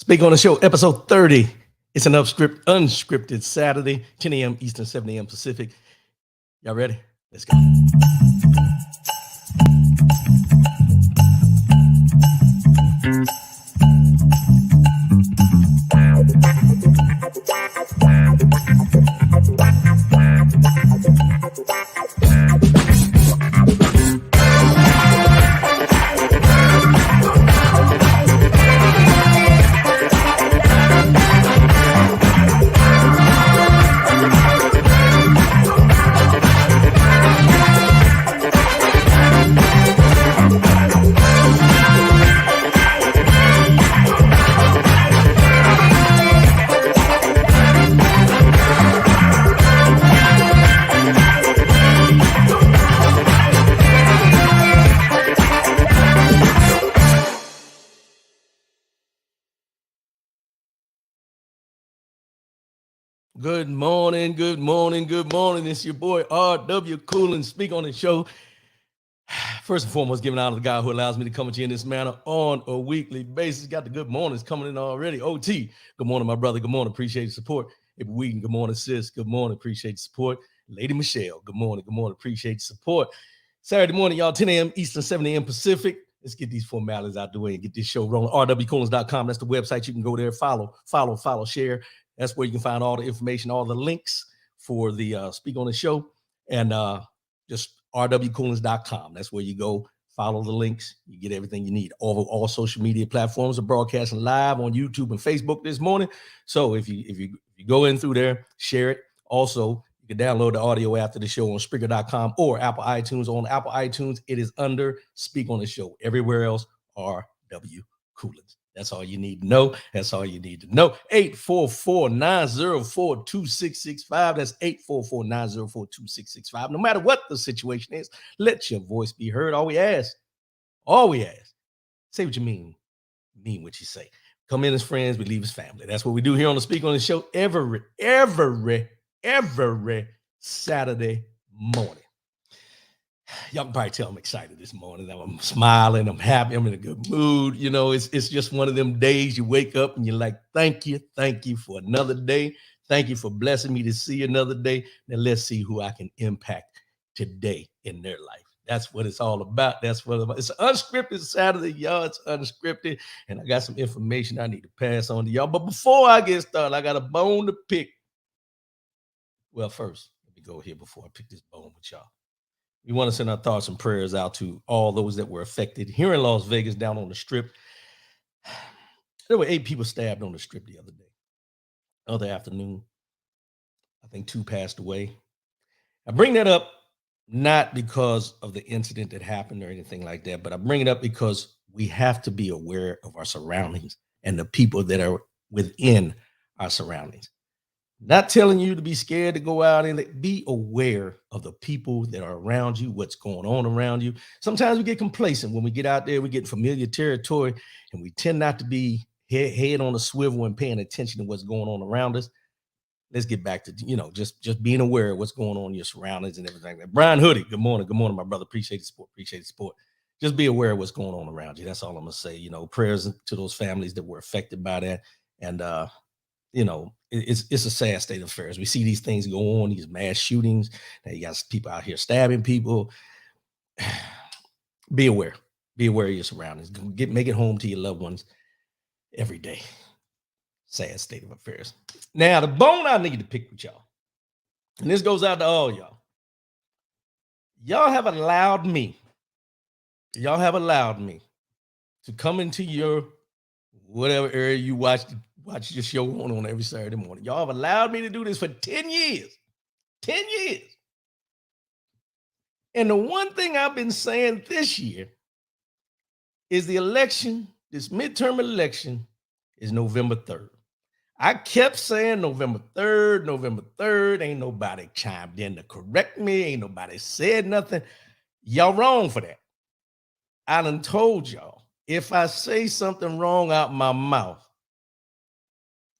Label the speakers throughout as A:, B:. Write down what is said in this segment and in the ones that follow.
A: Speak on the Show, episode 30. It's an unscripted Saturday, 10 a.m. Eastern, 7 a.m. Pacific. Y'all ready? Let's go. Good morning, good morning, good morning. It's your boy R.W. Coolin. Speak on the Show. First and foremost, giving out to the guy who allows me to come to you in this manner on a weekly basis. Got the good mornings coming in already. OT, good morning, my brother. Good morning. Appreciate your support. If Wheaton, good morning, sis. Good morning. Appreciate your support. Lady Michelle, good morning. Good morning. Appreciate your support. Saturday morning, y'all, 10 a.m. Eastern, 7 a.m. Pacific. Let's get these formalities out the way and get this show rolling. rwcoolins.com. That's the website. You can go there, follow, share. That's where you can find all the information, all the links for the Speak on the Show, and just rwcoolins.com. That's where you go. Follow the links. You get everything you need. All social media platforms are broadcasting live on YouTube and Facebook this morning. So if you go in through there, share it. Also, you can download the audio after the show on Spreaker.com or Apple iTunes. On Apple iTunes, it is under Speak on the Show. Everywhere else, R.W. Coolins. That's all you need to know. That's all you need to know. 844-904-2665. That's 844-904-2665. No matter what the situation is, let your voice be heard. All we ask, say what you mean what you say. Come in as friends, we leave as family. That's what we do here on the Speak on the Show every Saturday morning. Y'all can probably tell I'm excited this morning. I'm smiling. I'm happy. I'm in a good mood. You know, it's just one of them days you wake up and you're like, thank you for another day. Thank you for blessing me to see another day. Now let's see who I can impact today in their life. That's what it's all about. It's an unscripted Saturday, y'all. It's unscripted. And I got some information I need to pass on to y'all. But before I get started, I got a bone to pick. Well, first, let me go here before I pick this bone with y'all. We want to send our thoughts and prayers out to all those that were affected here in Las Vegas, down on the Strip. There were 8 people stabbed on the Strip the other afternoon. I think 2 passed away. I bring that up not because of the incident that happened or anything like that, but I bring it up because we have to be aware of our surroundings and the people that are within our surroundings. Not telling you to be scared to go out and be aware of the people that are around you, what's going on around you. Sometimes we get complacent when we get out there, we get familiar territory, and we tend not to be head on a swivel and paying attention to what's going on around us. Let's get back to, just being aware of what's going on in your surroundings and everything like that. Brian Hoodie, good morning. Good morning, my brother. Appreciate the support. Just be aware of what's going on around you. That's all I'm going to say. Prayers to those families that were affected by that. And, it's a sad state of affairs. We see these things go on, these mass shootings. Now you got people out here stabbing people. Be aware of your surroundings. Make it home to your loved ones every day. Sad state of affairs. Now, the bone I need to pick with y'all, and this goes out to all y'all. Y'all have allowed me to come into your whatever area you watch your show on every Saturday morning. Y'all have allowed me to do this for 10 years. 10 years. And the one thing I've been saying this year is the election, this midterm election, is November 3rd. I kept saying November 3rd. Ain't nobody chimed in to correct me. Ain't nobody said nothing. Y'all wrong for that. I done told y'all, if I say something wrong out my mouth,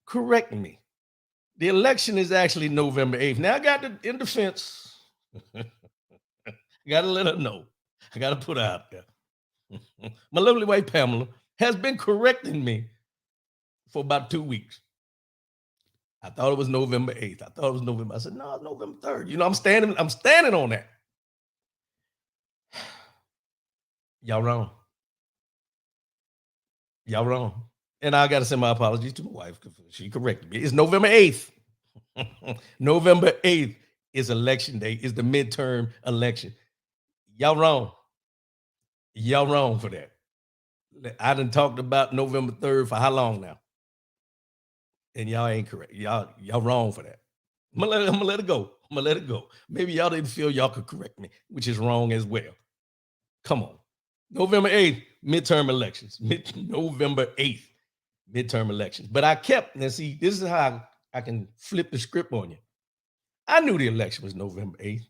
A: correct me. The election is actually November 8th. Now I got to, in defense, I got to let her know. I got to put her out there. My lovely wife, Pamela, has been correcting me for about 2 weeks. I thought it was November 8th. I thought it was November. I said, no, it's November 3rd. I'm standing on that. Y'all wrong. Y'all wrong. And I got to send my apologies to my wife because she corrected me. It's November 8th. November 8th is election day, is the midterm election. Y'all wrong. Y'all wrong for that. I done talked about November 3rd for how long now? And y'all ain't correct. Y'all wrong for that. I'm gonna let it go. I'm gonna let it go. Maybe y'all didn't feel y'all could correct me, which is wrong as well. Come on. November 8th, midterm elections. November 8th, midterm elections. But I kept, and see, this is how I can flip the script on you. I knew the election was November 8th.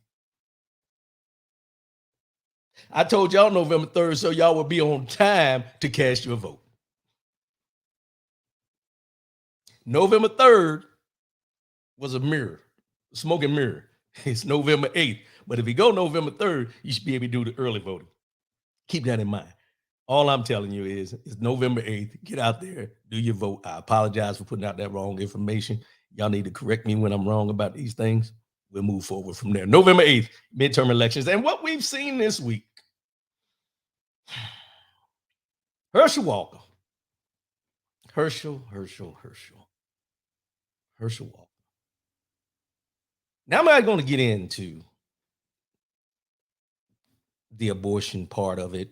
A: I told y'all November 3rd so y'all would be on time to cast your vote. November 3rd was a mirror, a smoking mirror. It's November 8th. But if you go November 3rd, you should be able to do the early voting. Keep that in mind. All I'm telling you is it's November 8th. Get out there, do your vote. I apologize for putting out that wrong information. Y'all need to correct me when I'm wrong about these things. We'll move forward from there. November 8th, midterm elections. And what we've seen this week, Herschel Walker. Herschel Walker. Now I'm not going to get into the abortion part of it,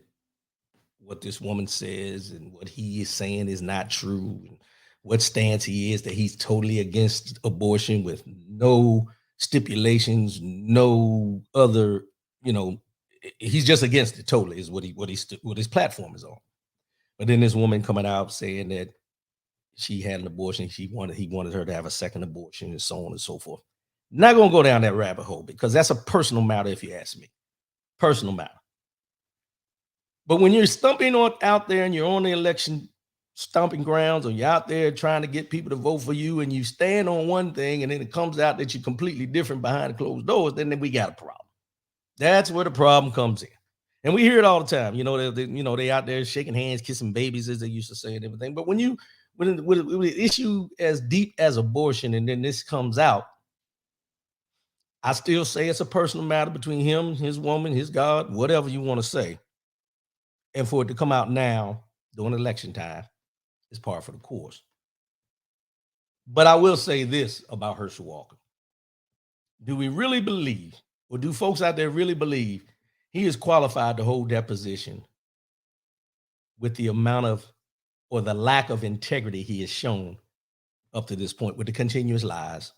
A: what this woman says and what he is saying is not true, and what stance he is, that he's totally against abortion with no stipulations, no other, he's just against it totally is what his platform is on. But then this woman coming out saying that she had an abortion, he wanted her to have a second abortion and so on and so forth. Not going to go down that rabbit hole because that's a personal matter if you ask me. Personal matter. But when you're stumping out there and you're on the election stomping grounds, or you're out there trying to get people to vote for you and you stand on one thing and then it comes out that you're completely different behind closed doors, then we got a problem. That's where the problem comes in. And we hear it all the time. They out there shaking hands, kissing babies, as they used to say and everything. But when an issue as deep as abortion and then this comes out, I still say it's a personal matter between him, his woman, his God, whatever you want to say. And for it to come out now during election time is par for the course. But I will say this about Herschel Walker. Do we really believe, or do folks out there really believe he is qualified to hold that position with the amount of, or the lack of integrity he has shown up to this point with the continuous lies,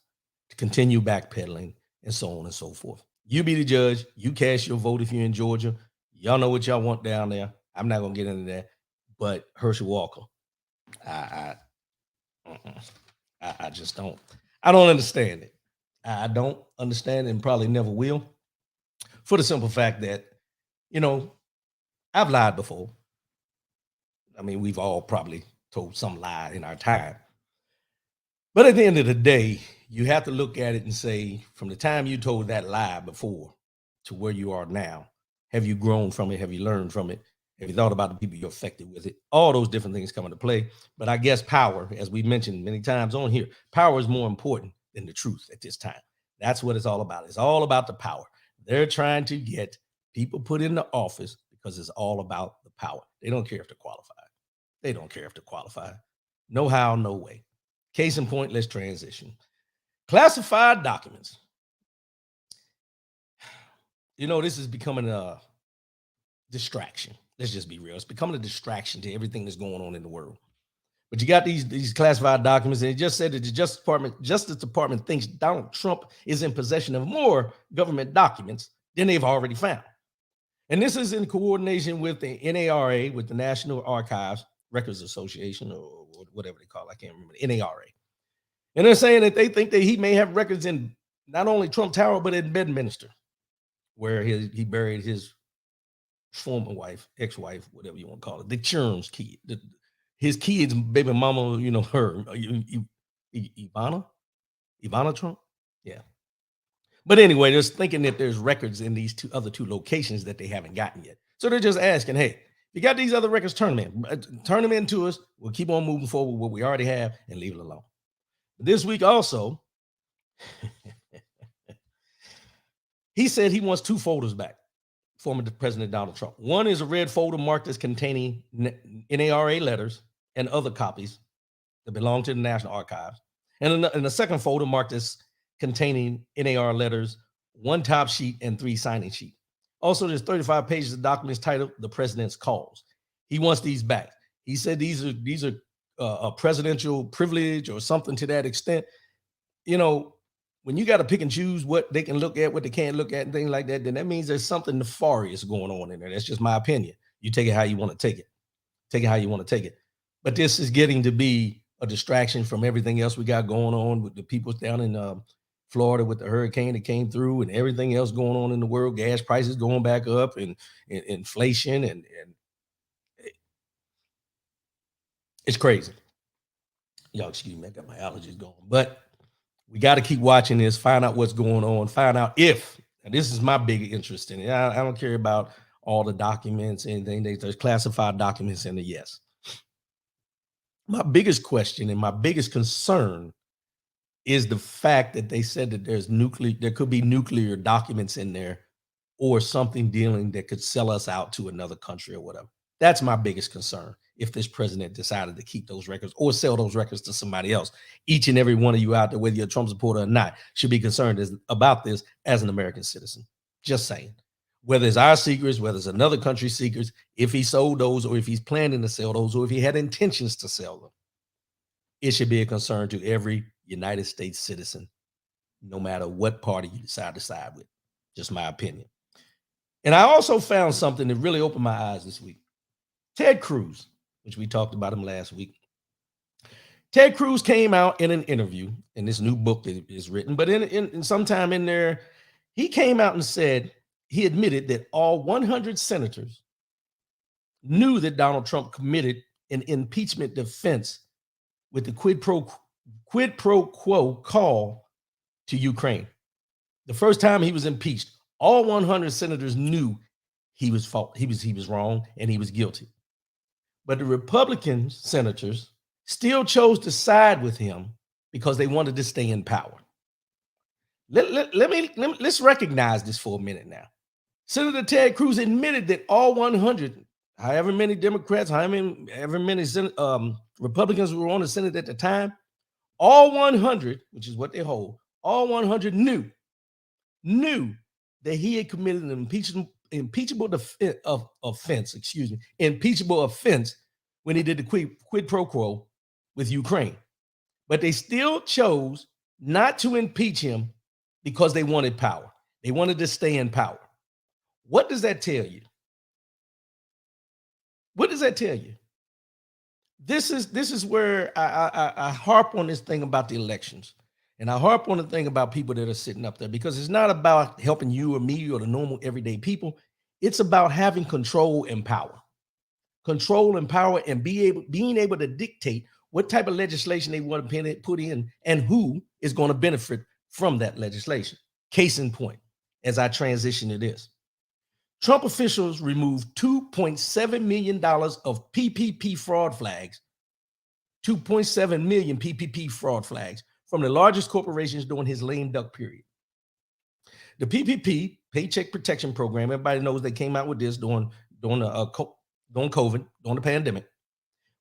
A: to continue backpedaling, and so on and so forth? You be the judge. You cast your vote if you're in Georgia. Y'all know what y'all want down there. I'm not going to get into that. But Herschel Walker, I just don't. I don't understand it. I don't understand it and probably never will. For the simple fact that, I've lied before. I mean, we've all probably told some lie in our time. But at the end of the day, you have to look at it and say, from the time you told that lie before to where you are now, have you grown from it? Have you learned from it? Have you thought about the people you're affected with it? All those different things come into play. But I guess power, as we mentioned many times on here, power is more important than the truth at this time. That's what it's all about. It's all about the power. They're trying to get people put into office because it's all about the power. They don't care if they're qualified. They don't care if they're qualified. No how, no way. Case in point, let's transition. Classified documents. This is becoming a distraction. Let's just be real. It's becoming a distraction to everything that's going on in the world. But you got these classified documents, and it just said that the Justice Department thinks Donald Trump is in possession of more government documents than they've already found. And this is in coordination with the NARA, with the National Archives Records Association, or whatever they call it. I can't remember. The NARA. And they're saying that they think that he may have records in not only Trump Tower, but in Bedminster, where he buried his former wife, ex-wife, whatever you want to call it, the Churn's kid, his kid's baby mama, her, Ivana Trump. Yeah. But anyway, they're thinking that there's records in these two locations that they haven't gotten yet. So they're just asking, hey, you got these other records, turn them in. Turn them into us. We'll keep on moving forward with what we already have and leave it alone. This week also, he said he wants 2 folders back, former President Donald Trump. One is a red folder marked as containing NARA letters and other copies that belong to the National Archives. And the second folder marked as containing NAR letters, 1 top sheet and 3 signing sheets. Also, there's 35 pages of documents titled "The President's Calls." He wants these back. He said these are a presidential privilege or something to that extent. You know, when you got to pick and choose what they can look at, what they can't look at, and things like that, then that means there's something nefarious going on in there. That's just my opinion. You take it how you want to take it. Take it how you want to take it. But this is getting to be a distraction from everything else we got going on with the people down in Florida with the hurricane that came through and everything else going on in the world, gas prices going back up and inflation and it's crazy. Y'all excuse me, I got my allergies going. But we got to keep watching this, find out what's going on, find out if, and this is my big interest in it. I don't care about all the documents, anything. There's classified documents in the yes. My biggest question and my biggest concern is the fact that they said that there could be nuclear documents in there or something dealing that could sell us out to another country or whatever. That's my biggest concern. If this president decided to keep those records or sell those records to somebody else, each and every one of you out there, whether you're a Trump supporter or not, should be concerned about this as an American citizen. Just saying. Whether it's our secrets, whether it's another country's secrets, if he sold those or if he's planning to sell those or if he had intentions to sell them, it should be a concern to every United States citizen, no matter what party you decide to side with. Just my opinion. And I also found something that really opened my eyes this week. Ted Cruz, which we talked about him last week. Ted Cruz came out in an interview in this new book that is written, but in sometime in there, he came out and said, he admitted that all 100 senators knew that Donald Trump committed an impeachment defense with the quid pro quo call to Ukraine. The first time he was impeached, all 100 senators knew he was wrong and he was guilty. But the Republican senators still chose to side with him because they wanted to stay in power. Let's recognize this for a minute now. Senator Ted Cruz admitted that all 100, however many Democrats, however many Republicans were on the Senate at the time, all 100, which is what they hold, all 100 knew that he had committed an impeachable offense when he did the quid pro quo with Ukraine. But they still chose not to impeach him because they wanted power. They wanted to stay in power. What does that tell you? What does that tell you? This is where I harp on this thing about the elections. And I harp on the thing about people that are sitting up there, because it's not about helping you or me or the normal everyday people. It's about having control and power. Control and power and being able to dictate what type of legislation they want to put in and who is going to benefit from that legislation. Case in point, as I transition to this, Trump officials removed $2.7 million of PPP fraud flags, 2.7 million PPP fraud flags from the largest corporations during his lame duck period. The PPP, Paycheck Protection Program, everybody knows they came out with this during COVID, during the pandemic,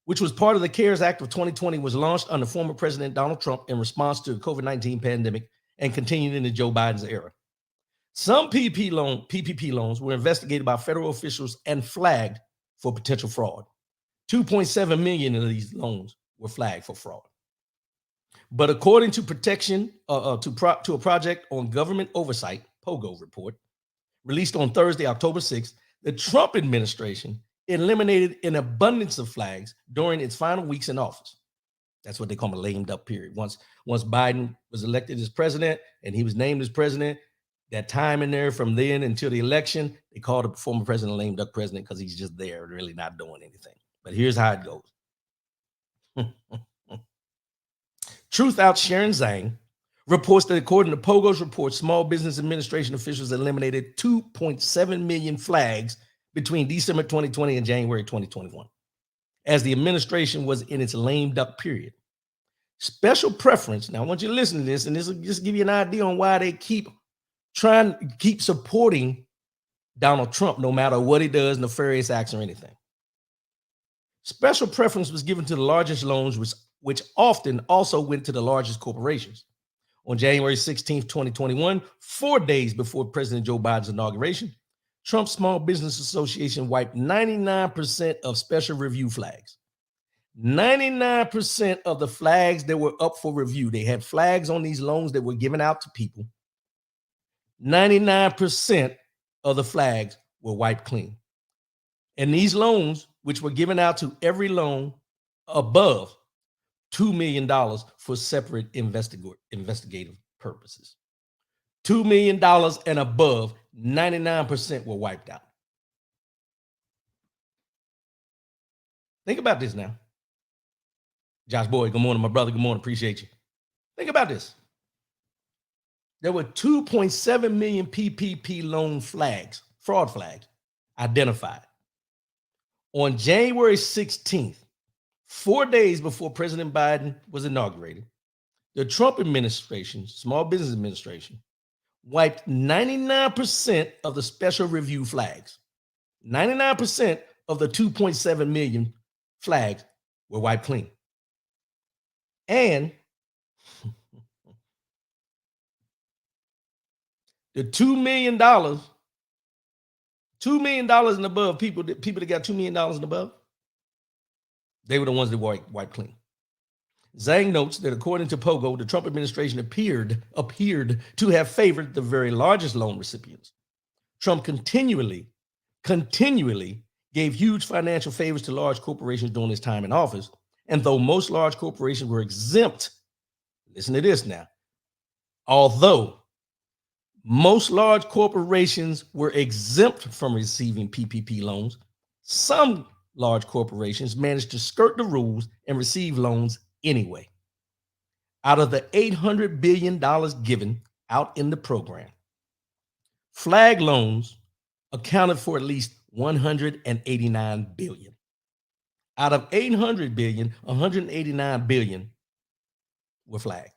A: which was part of the CARES Act of 2020, was launched under former President Donald Trump in response to the COVID-19 pandemic and continued into Joe Biden's era. Some PPP loans were investigated by federal officials and flagged for potential fraud. 2.7 million of these loans were flagged for fraud. But according to to a project on government oversight, POGO report, released on Thursday, October 6th, the Trump administration eliminated an abundance of flags during its final weeks in office. That's what they call a lame duck period. Once Biden was elected as president and he was named as president, that time in there from then until the election, they called the former president a lame duck president because he's just there, really not doing anything. But here's how it goes. Truth Out Sharon Zhang reports that according to Pogo's report, Small Business Administration officials eliminated 2.7 million flags between December 2020 and January 2021, as the administration was in its lame duck period. Special preference. Now, I want you to listen to this, and this will just give you an idea on why they keep supporting Donald Trump, no matter what he does, nefarious acts or anything. Special preference was given to the largest loans, which often also went to the largest corporations. On January 16th, 2021, 4 days before President Joe Biden's inauguration, Trump's Small Business Association wiped 99% of special review flags. 99% of the flags that were up for review, they had flags on these loans that were given out to people. 99% of the flags were wiped clean. And these loans, which were given out to every loan above $2 million for separate investigative purposes. $2 million and above, 99% were wiped out. Think about this now. Josh Boyd, good morning, my brother. Good morning. Appreciate you. Think about this. There were 2.7 million PPP loan flags, fraud flags, identified. On January 16th, 4 days before President Biden was inaugurated, the Trump administration, Small Business Administration, wiped 99% of the special review flags. 99% of the 2.7 million flags were wiped clean. And the $2 million and above, people that got $2 million and above, they were the ones that wiped clean. Zhang notes that according to Pogo, the Trump administration appeared to have favored the very largest loan recipients. Trump continually gave huge financial favors to large corporations during his time in office. And though most large corporations were exempt, listen to this now, although most large corporations were exempt from receiving PPP loans, some large corporations managed to skirt the rules and receive loans anyway. Out of the $800 billion given out in the program, flag loans accounted for at least $189 billion. Out of $800 billion, $189 billion were flagged.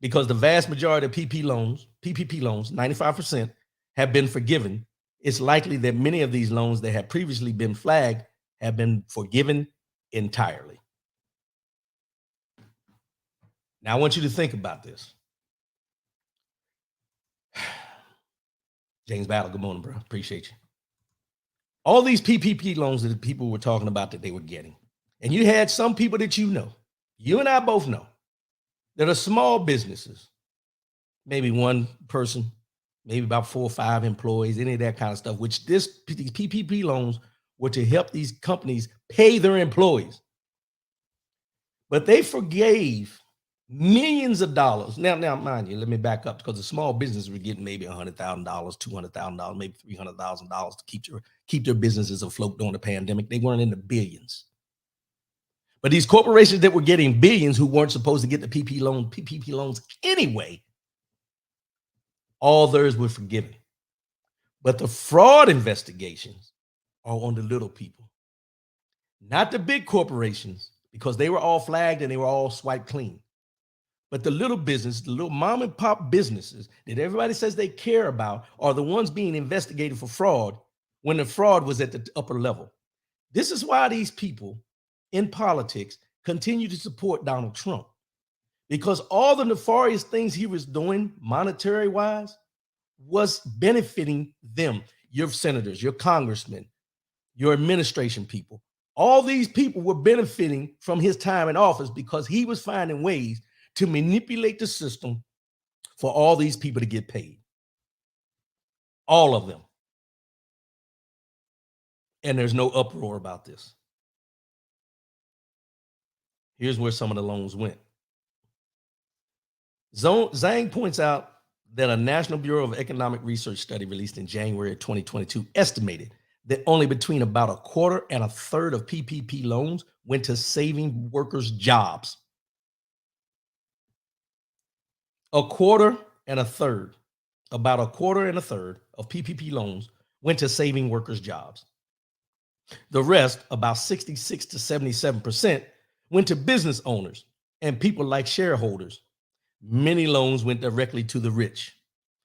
A: Because the vast majority of PPP loans, 95%, have been forgiven, it's likely that many of these loans that had previously been flagged have been forgiven entirely. Now, I want you to think about this. James Battle, good morning, bro. Appreciate you. All these PPP loans that people were talking about that they were getting, and you had some people that you and I both know, that are small businesses, maybe one person, maybe about 4 or 5 employees, any of that kind of stuff, which these PPP loans were to help these companies pay their employees. But they forgave millions of dollars. Now, mind you, let me back up, because the small businesses were getting maybe $100,000, $200,000, maybe $300,000 to keep their businesses afloat during the pandemic. They weren't in the billions. But these corporations that were getting billions, who weren't supposed to get the PPP loans anyway, all theirs were forgiven. But the fraud investigations are on the little people, not the big corporations, because they were all flagged and they were all swiped clean. But the little business, the little mom and pop businesses that everybody says they care about, are the ones being investigated for fraud when the fraud was at the upper level. This is why these people in politics continue to support Donald Trump, because all the nefarious things he was doing monetary wise was benefiting them, your senators, your congressmen, your administration people. All these people were benefiting from his time in office because he was finding ways to manipulate the system for all these people to get paid. All of them. And there's no uproar about this. Here's where some of the loans went. Zhang points out that a National Bureau of Economic Research study released in January of 2022 estimated that only between about a quarter and a third of PPP loans went to saving workers' jobs. About a quarter and a third of PPP loans went to saving workers' jobs. The rest, about 66 to 77%, went to business owners and people like shareholders. Many loans went directly to the rich.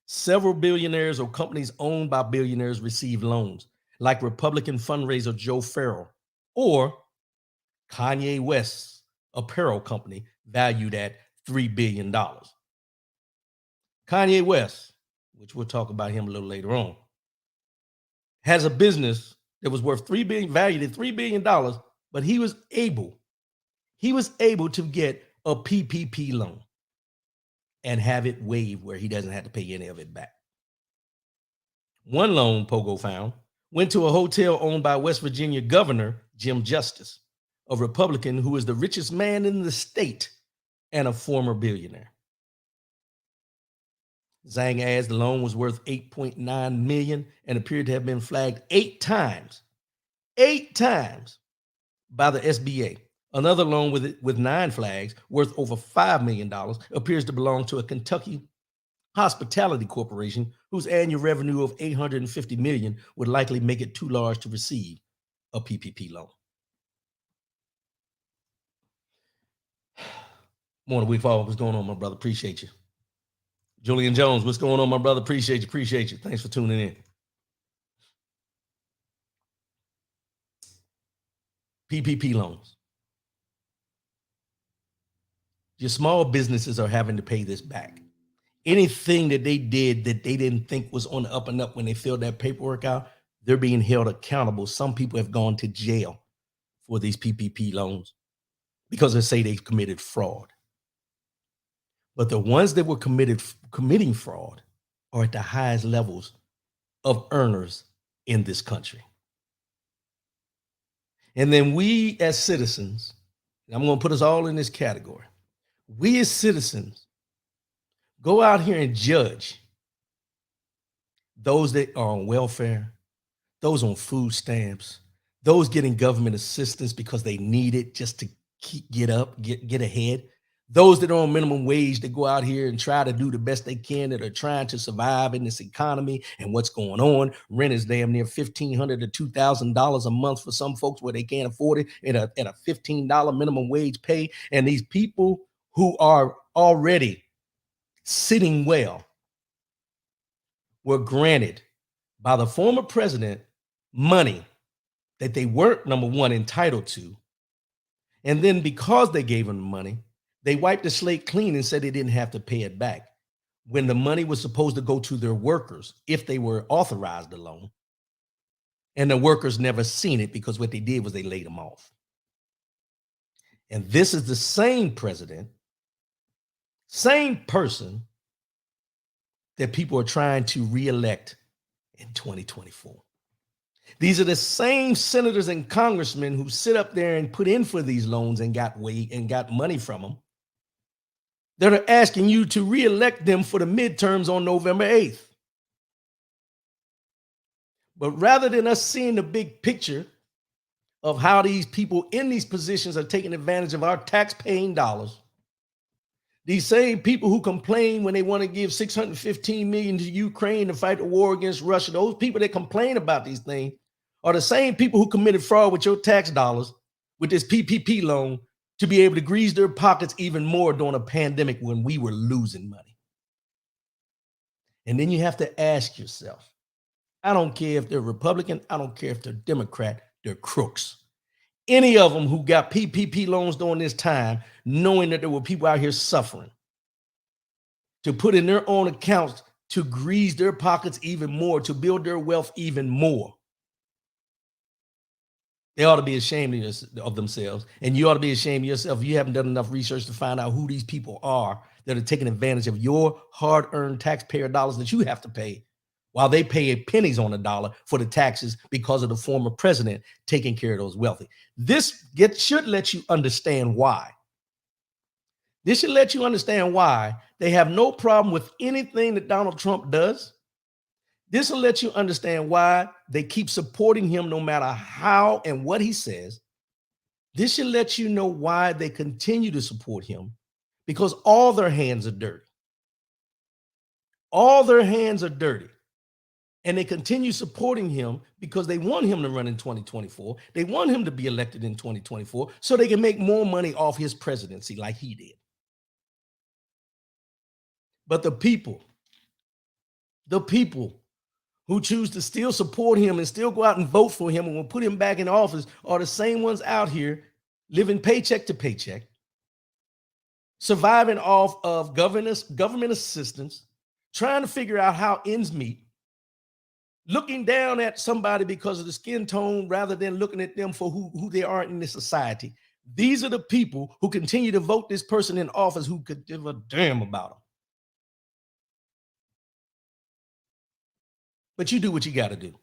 A: Several billionaires or companies owned by billionaires received loans, like Republican fundraiser Joe Farrell or Kanye West's apparel company valued at $3 billion. Kanye West, which we'll talk about him a little later on, has a business that was worth $3 billion, valued at $3 billion, but he was able to get a PPP loan and have it waived where he doesn't have to pay any of it back. One loan Pogo found went to a hotel owned by West Virginia Governor Jim Justice, a Republican who is the richest man in the state and a former billionaire. Zhang adds the loan was worth $8.9 million and appeared to have been flagged 8 times by the SBA. Another loan with 9 flags worth over $5 million appears to belong to a Kentucky hospitality corporation whose annual revenue of $850 million would likely make it too large to receive a PPP loan. Morning, Week 4. What's going on, my brother? Appreciate you. Julian Jones, what's going on, my brother? Appreciate you. Thanks for tuning in. PPP loans. Your small businesses are having to pay this back. Anything that they did that they didn't think was on the up and up when they filled that paperwork out, they're being held accountable. Some people have gone to jail for these PPP loans because they say they've committed fraud. But the ones that were committing fraud are at the highest levels of earners in this country. And then we as citizens, I'm going to put us all in this category. We as citizens go out here and judge those that are on welfare, those on food stamps, those getting government assistance because they need it just to get ahead. Those that are on minimum wage that go out here and try to do the best they can, that are trying to survive in this economy and what's going on. Rent is damn near $1,500 to $2,000 a month for some folks where they can't afford it at a $15 minimum wage pay. And these people who are already sitting well were granted by the former president money that they weren't, number one, entitled to. And then because they gave them the money, they wiped the slate clean and said they didn't have to pay it back when the money was supposed to go to their workers if they were authorized the loan. And the workers never seen it because what they did was they laid them off. And this is the same president, same person that people are trying to reelect in 2024. These are the same senators and congressmen who sit up there and put in for these loans and got money from them, that are asking you to reelect them for the midterms on November 8th. But rather than us seeing the big picture of how these people in these positions are taking advantage of our tax-paying dollars, these same people who complain when they want to give $615 million to Ukraine to fight the war against Russia, those people that complain about these things are the same people who committed fraud with your tax dollars with this PPP loan to be able to grease their pockets even more during a pandemic when we were losing money. And then you have to ask yourself, I don't care if they're Republican, I don't care if they're Democrat, they're crooks. Any of them who got PPP loans during this time, knowing that there were people out here suffering, to put in their own accounts to grease their pockets even more, to build their wealth even more. They ought to be ashamed of themselves. And you ought to be ashamed of yourself if you haven't done enough research to find out who these people are that are taking advantage of your hard-earned taxpayer dollars that you have to pay, while they pay pennies on the dollar for the taxes because of the former president taking care of those wealthy. This should let you understand why. This should let you understand why they have no problem with anything that Donald Trump does. This will let you understand why they keep supporting him no matter how and what he says. This should let you know why they continue to support him, because all their hands are dirty. All their hands are dirty. And they continue supporting him because they want him to run in 2024. They want him to be elected in 2024 so they can make more money off his presidency like he did. But the people who choose to still support him and still go out and vote for him and will put him back in office are the same ones out here living paycheck to paycheck, surviving off of government assistance, trying to figure out how ends meet, looking down at somebody because of the skin tone rather than looking at them for who they are in this society. These are the people who continue to vote this person in office who could give a damn about them. But you do what you got to do.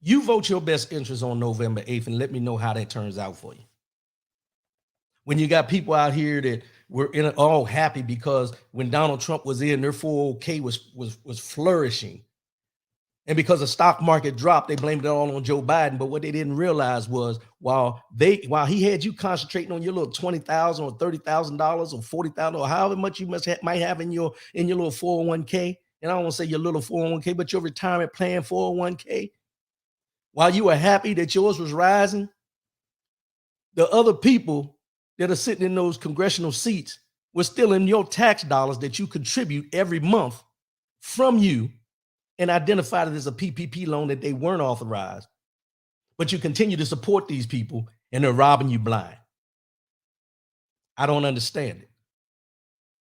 A: You vote your best interest on November 8th and let me know how that turns out for you. When you got people out here that were all happy because when Donald Trump was in, their 401k was flourishing. And because the stock market dropped, they blamed it all on Joe Biden. But what they didn't realize was while he had you concentrating on your little $20,000 or $30,000 or $40,000 or however much you might have in your little 401k, and I don't want to say your little 401k, but your retirement plan 401k, while you were happy that yours was rising, the other people that are sitting in those congressional seats were stealing your tax dollars that you contribute every month from you and identified it as a PPP loan that they weren't authorized. But you continue to support these people and they're robbing you blind. I don't understand it.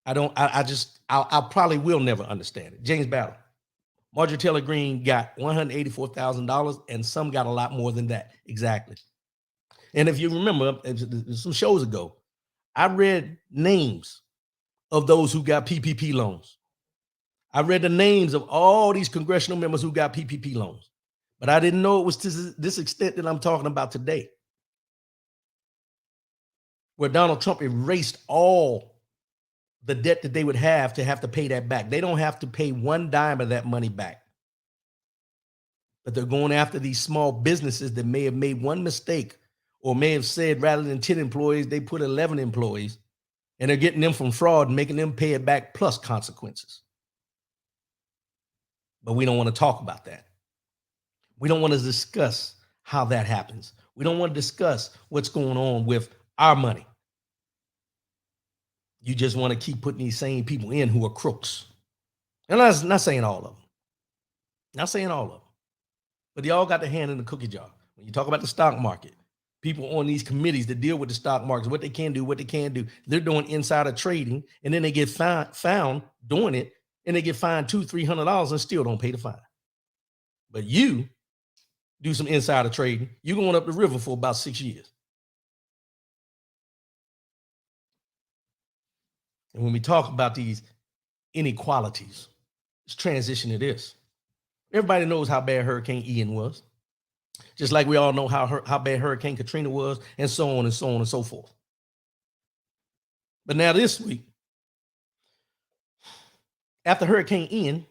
A: I probably will never understand it. James Battle. Marjorie Taylor Greene got $184,000 and some got a lot more than that. Exactly. And if you remember some shows ago, I read names of those who got PPP loans. I read the names of all these congressional members who got PPP loans, but I didn't know it was to this extent that I'm talking about today, where Donald Trump erased all the debt that they would have to pay that back. They don't have to pay one dime of that money back. But they're going after these small businesses that may have made one mistake or may have said rather than 10 employees, they put 11 employees, and they're getting them from fraud and making them pay it back plus consequences. But we don't want to talk about that. We don't want to discuss how that happens. We don't want to discuss what's going on with our money. You just want to keep putting these same people in who are crooks. And I'm not saying all of them. Not saying all of them. But they all got their hand in the cookie jar. When you talk about the stock market, people on these committees that deal with the stock markets, what they can do, what they can't do, they're doing insider trading, and then they get found doing it, and they get fined $200-300 and still don't pay the fine. But you do some insider trading, you're going up the river for about 6 years. And when we talk about these inequalities, let's transition to this. Everybody knows how bad Hurricane Ian was, just like we all know how bad Hurricane Katrina was, and so on and so on and so forth. But now this week, after Hurricane Ian,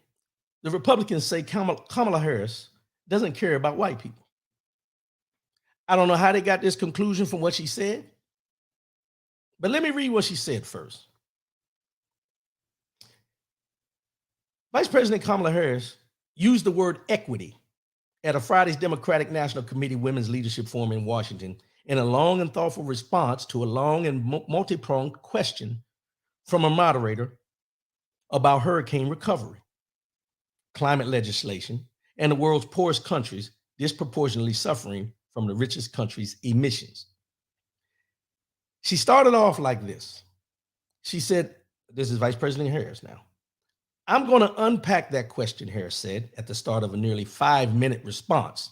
A: the Republicans say Kamala Harris doesn't care about white people. I don't know how they got this conclusion from what she said, but let me read what she said first. Vice President Kamala Harris used the word equity at a Friday's Democratic National Committee Women's Leadership Forum in Washington in a long and thoughtful response to a long and multi-pronged question from a moderator about hurricane recovery, climate legislation, and the world's poorest countries disproportionately suffering from the richest countries' emissions. She started off like this. She said, this is Vice President Harris now. I'm going to unpack that question, Harris said at the start of a nearly 5-minute response.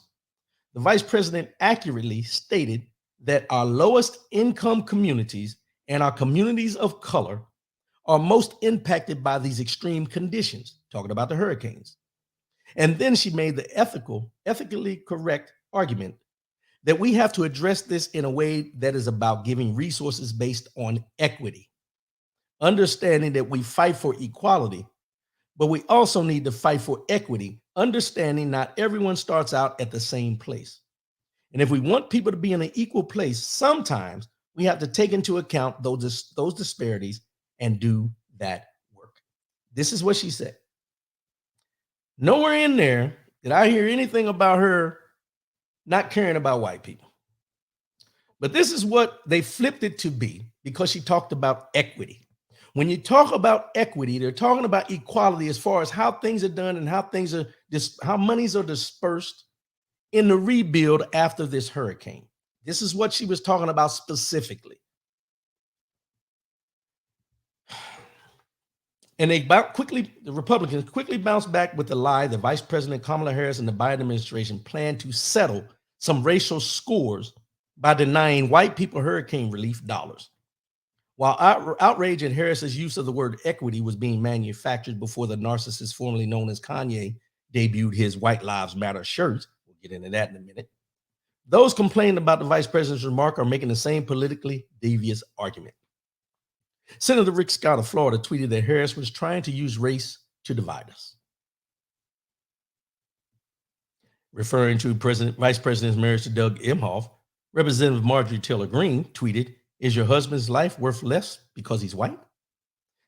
A: The vice president accurately stated that our lowest income communities and our communities of color are most impacted by these extreme conditions, talking about the hurricanes. And then she made the ethically correct argument that we have to address this in a way that is about giving resources based on equity, understanding that we fight for equality, but we also need to fight for equity, understanding not everyone starts out at the same place. And if we want people to be in an equal place, sometimes we have to take into account those disparities and do that work. This is what she said. Nowhere in there Did I hear anything about her not caring about white people? But this is what they flipped it to be because she talked about equity. When you talk about equity, they're talking about equality as far as how things are done and how monies are dispersed in the rebuild after this hurricane. This is what she was talking about specifically. And the Republicans quickly bounced back with the lie that Vice President Kamala Harris and the Biden administration plan to settle some racial scores by denying white people hurricane relief dollars. While outrage at Harris's use of the word equity was being manufactured before the narcissist formerly known as Kanye debuted his White Lives Matter shirt, we'll get into that in a minute, those complaining about the vice president's remark are making the same politically devious argument. Senator Rick Scott of Florida tweeted that Harris was trying to use race to divide us. Referring to Vice President's marriage to Doug Emhoff, Representative Marjorie Taylor Greene tweeted, "Is your husband's life worth less because he's white?"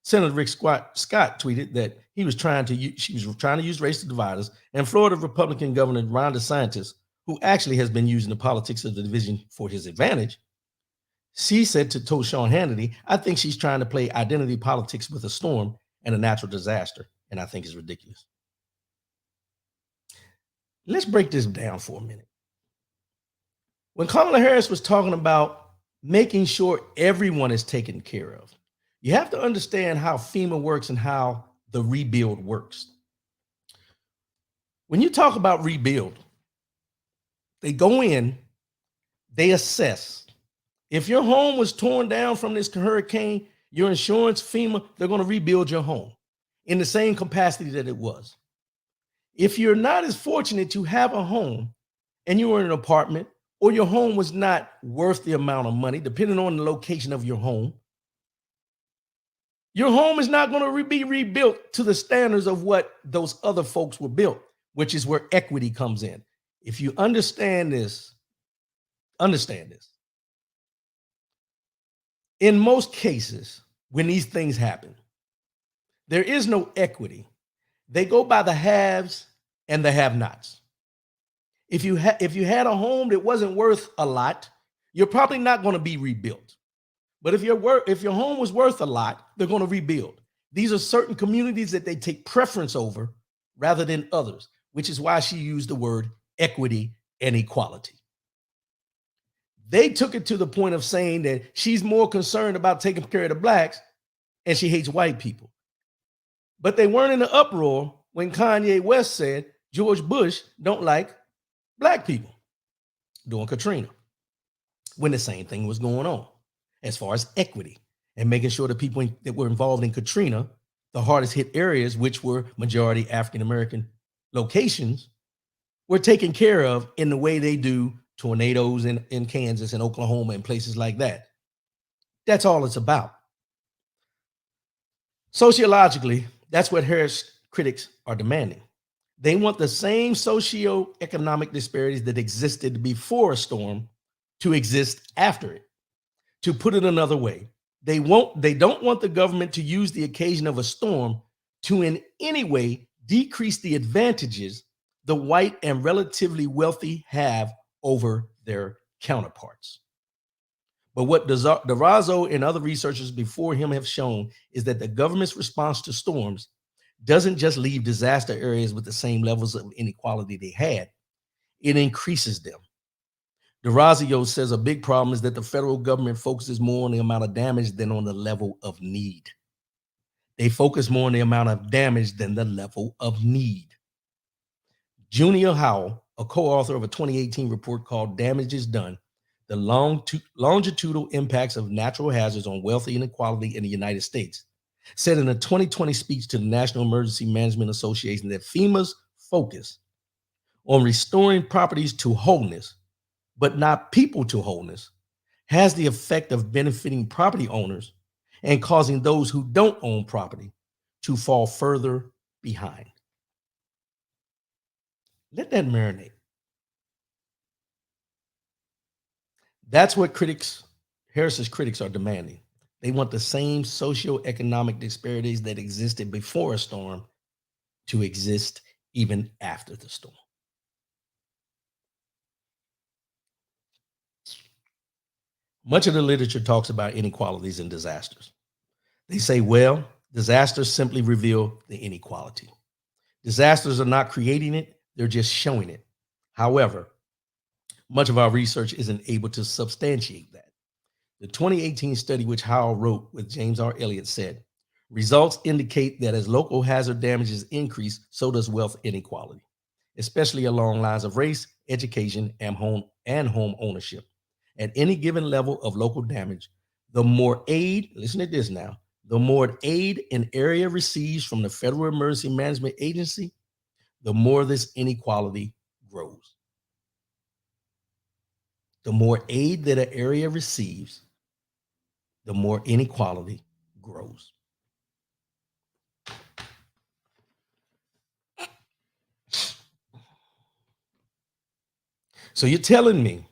A: Senator Rick Scott tweeted that she was trying to use race to divide us, and Florida Republican Governor Ron DeSantis, who actually has been using the politics of the division for his advantage, she said to Sean Hannity, "I think she's trying to play identity politics with a storm and a natural disaster, and I think it's ridiculous." Let's break this down for a minute. When Kamala Harris was talking about making sure everyone is taken care of, you have to understand how FEMA works and how the rebuild works. When you talk about rebuild, they go in, they assess. If your home was torn down from this hurricane, your insurance, FEMA, they're going to rebuild your home in the same capacity that it was. If you're not as fortunate to have a home and you were in an apartment, or your home was not worth the amount of money, depending on the location of your home is not going to be rebuilt to the standards of what those other folks were built, which is where equity comes in. If you understand this. In most cases, when these things happen, there is no equity. They go by the haves and the have-nots. If you had a home that wasn't worth a lot, you're probably not going to be rebuilt. But if your home was worth a lot, they're going to rebuild. These are certain communities that they take preference over rather than others, which is why she used the word equity and equality. They took it to the point of saying that she's more concerned about taking care of the blacks and she hates white people. But they weren't in the uproar when Kanye West said George Bush don't like black people during Katrina, when the same thing was going on as far as equity and making sure the people that were involved in Katrina, the hardest hit areas, which were majority African-American locations, were taken care of in the way they do tornadoes in Kansas and Oklahoma and places like that. That's all it's about. Sociologically, that's what Harris critics are demanding. They want the same socioeconomic disparities that existed before a storm to exist after it. To put it another way, they don't want the government to use the occasion of a storm to in any way decrease the advantages the white and relatively wealthy have over their counterparts. But what DeRazzo and other researchers before him have shown is that the government's response to storms doesn't just leave disaster areas with the same levels of inequality they had, it increases them. DeRazzo says a big problem is that the federal government focuses more on the amount of damage than on the level of need. They focus more on the amount of damage than the level of need. Junior Howell, a co-author of a 2018 report called Damage is Done, the longitudinal impacts of natural hazards on wealth inequality in the United States, said in a 2020 speech to the National Emergency Management Association that FEMA's focus on restoring properties to wholeness, but not people to wholeness, has the effect of benefiting property owners and causing those who don't own property to fall further behind. Let that marinate. That's what Harris's critics are demanding. They want the same socioeconomic disparities that existed before a storm to exist even after the storm. Much of the literature talks about inequalities and disasters. They say, well, disasters simply reveal the inequality. Disasters are not creating it, they're just showing it. However, much of our research isn't able to substantiate that. The 2018 study, which Howell wrote with James R. Elliott, said, results indicate that as local hazard damages increase, so does wealth inequality, especially along lines of race, education, and home ownership. At any given level of local damage, the more aid, listen to this now, the more aid an area receives from the Federal Emergency Management Agency, the more this inequality grows. The more aid that an area receives, the more inequality grows. So you're telling me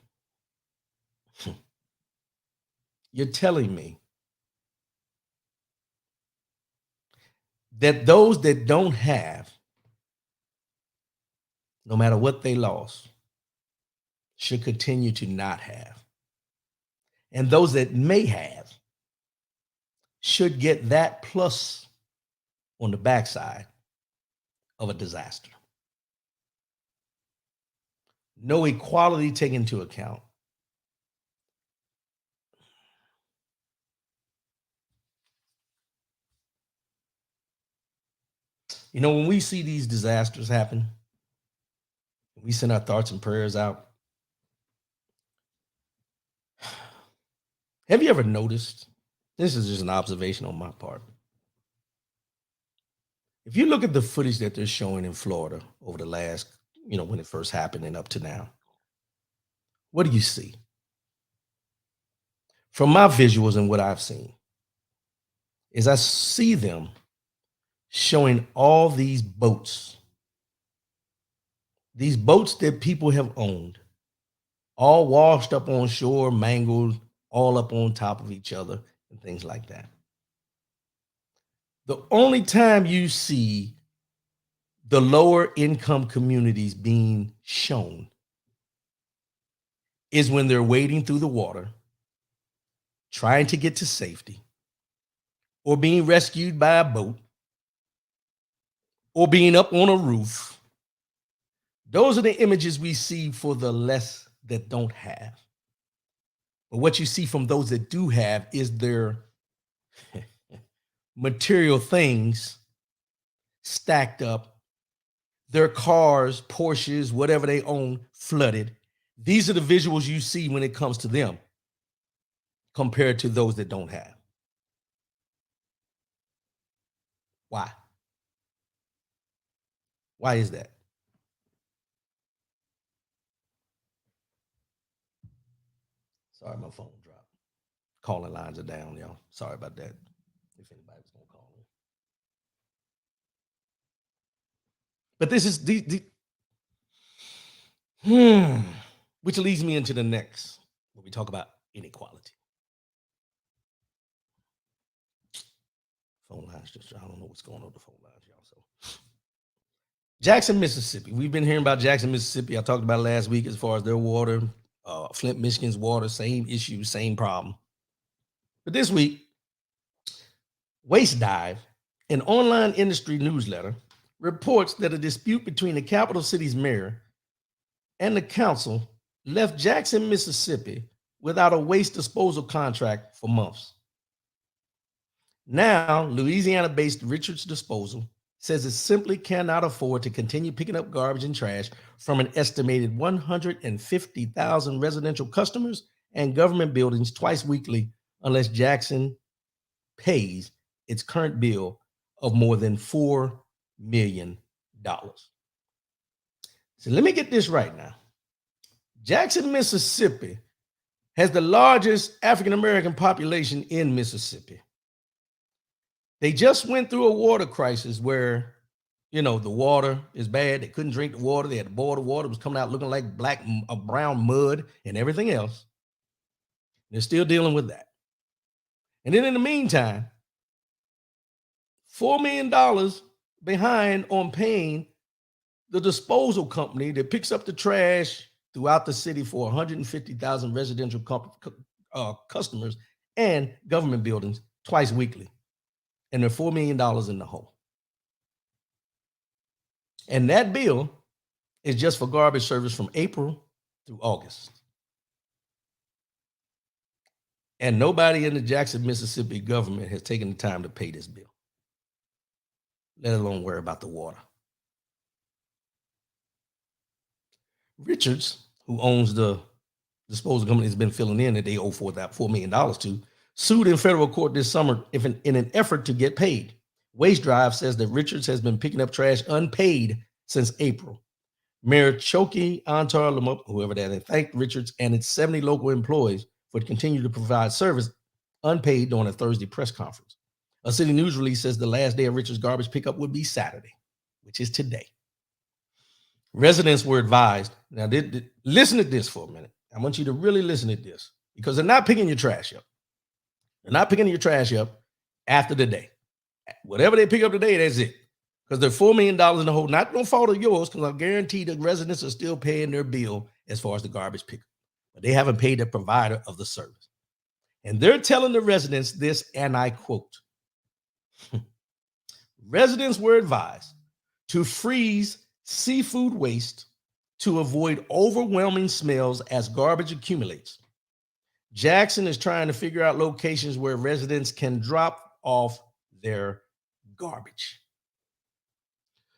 A: that those that don't have, no matter what they lost, should continue to not have. And those that may have should get that plus on the backside of a disaster. No equality taken into account. You know, when we see these disasters happen, we send our thoughts and prayers out. Have you ever noticed? This is just an observation on my part. If you look at the footage that they're showing in Florida over the last, when it first happened and up to now, what do you see? From my visuals and what I've seen, is I see them showing all these boats that people have owned, all washed up on shore, mangled, all up on top of each other and things like that. The only time you see the lower income communities being shown is when they're wading through the water, trying to get to safety, or being rescued by a boat, or being up on a roof. Those are the images we see for the less that don't have. But what you see from those that do have is their material things stacked up, their cars, Porsches, whatever they own, flooded. These are the visuals you see when it comes to them compared to those that don't have. Why? Why is that? Sorry, my phone dropped. Calling lines are down, y'all. Sorry about that. If anybody's gonna call me. But this is which leads me into the next, when we talk about inequality. Phone lines just, I don't know what's going on with the phone lines, y'all. So Jackson, Mississippi. We've been hearing about Jackson, Mississippi. I talked about it last week as far as their water. Flint, Michigan's water, same issue, same problem. But this week, Waste Dive, an online industry newsletter, reports that a dispute between the capital city's mayor and the council left Jackson, Mississippi without a waste disposal contract for months. Now, Louisiana-based Richards Disposal says it simply cannot afford to continue picking up garbage and trash from an estimated 150,000 residential customers and government buildings twice weekly unless Jackson pays its current bill of more than $4 million. So let me get this right now. Jackson, Mississippi has the largest African-American population in Mississippi. They just went through a water crisis where, the water is bad. They couldn't drink the water. They had to boil the water. It was coming out looking like brown mud and everything else. They're still dealing with that. And then in the meantime, $4 million behind on paying the disposal company that picks up the trash throughout the city for 150,000 residential customers and government buildings twice weekly. And they're $4 million in the hole. And that bill is just for garbage service from April through August. And nobody in the Jackson, Mississippi government has taken the time to pay this bill, let alone worry about the water. Richards, who owns the disposal company that's been filling in that they owe $4 million to, sued in federal court this summer in an effort to get paid. Waste Drive says that Richards has been picking up trash unpaid since April. Mayor Choki Antar Lamont, whoever that is, thanked Richards and its 70 local employees for continuing to provide service unpaid during a Thursday press conference. A city news release says the last day of Richards' garbage pickup would be Saturday, which is today. Residents were advised. Now, listen to this for a minute. I want you to really listen to this because they're not picking your trash up. They're not picking your trash up after the day. Whatever they pick up today, that's it. Because they're $4 million in the hole. Not no fault of yours, because I guarantee the residents are still paying their bill as far as the garbage pickup. But they haven't paid the provider of the service. And they're telling the residents this, and I quote, residents were advised to freeze seafood waste to avoid overwhelming smells as garbage accumulates. Jackson is trying to figure out locations where residents can drop off their garbage.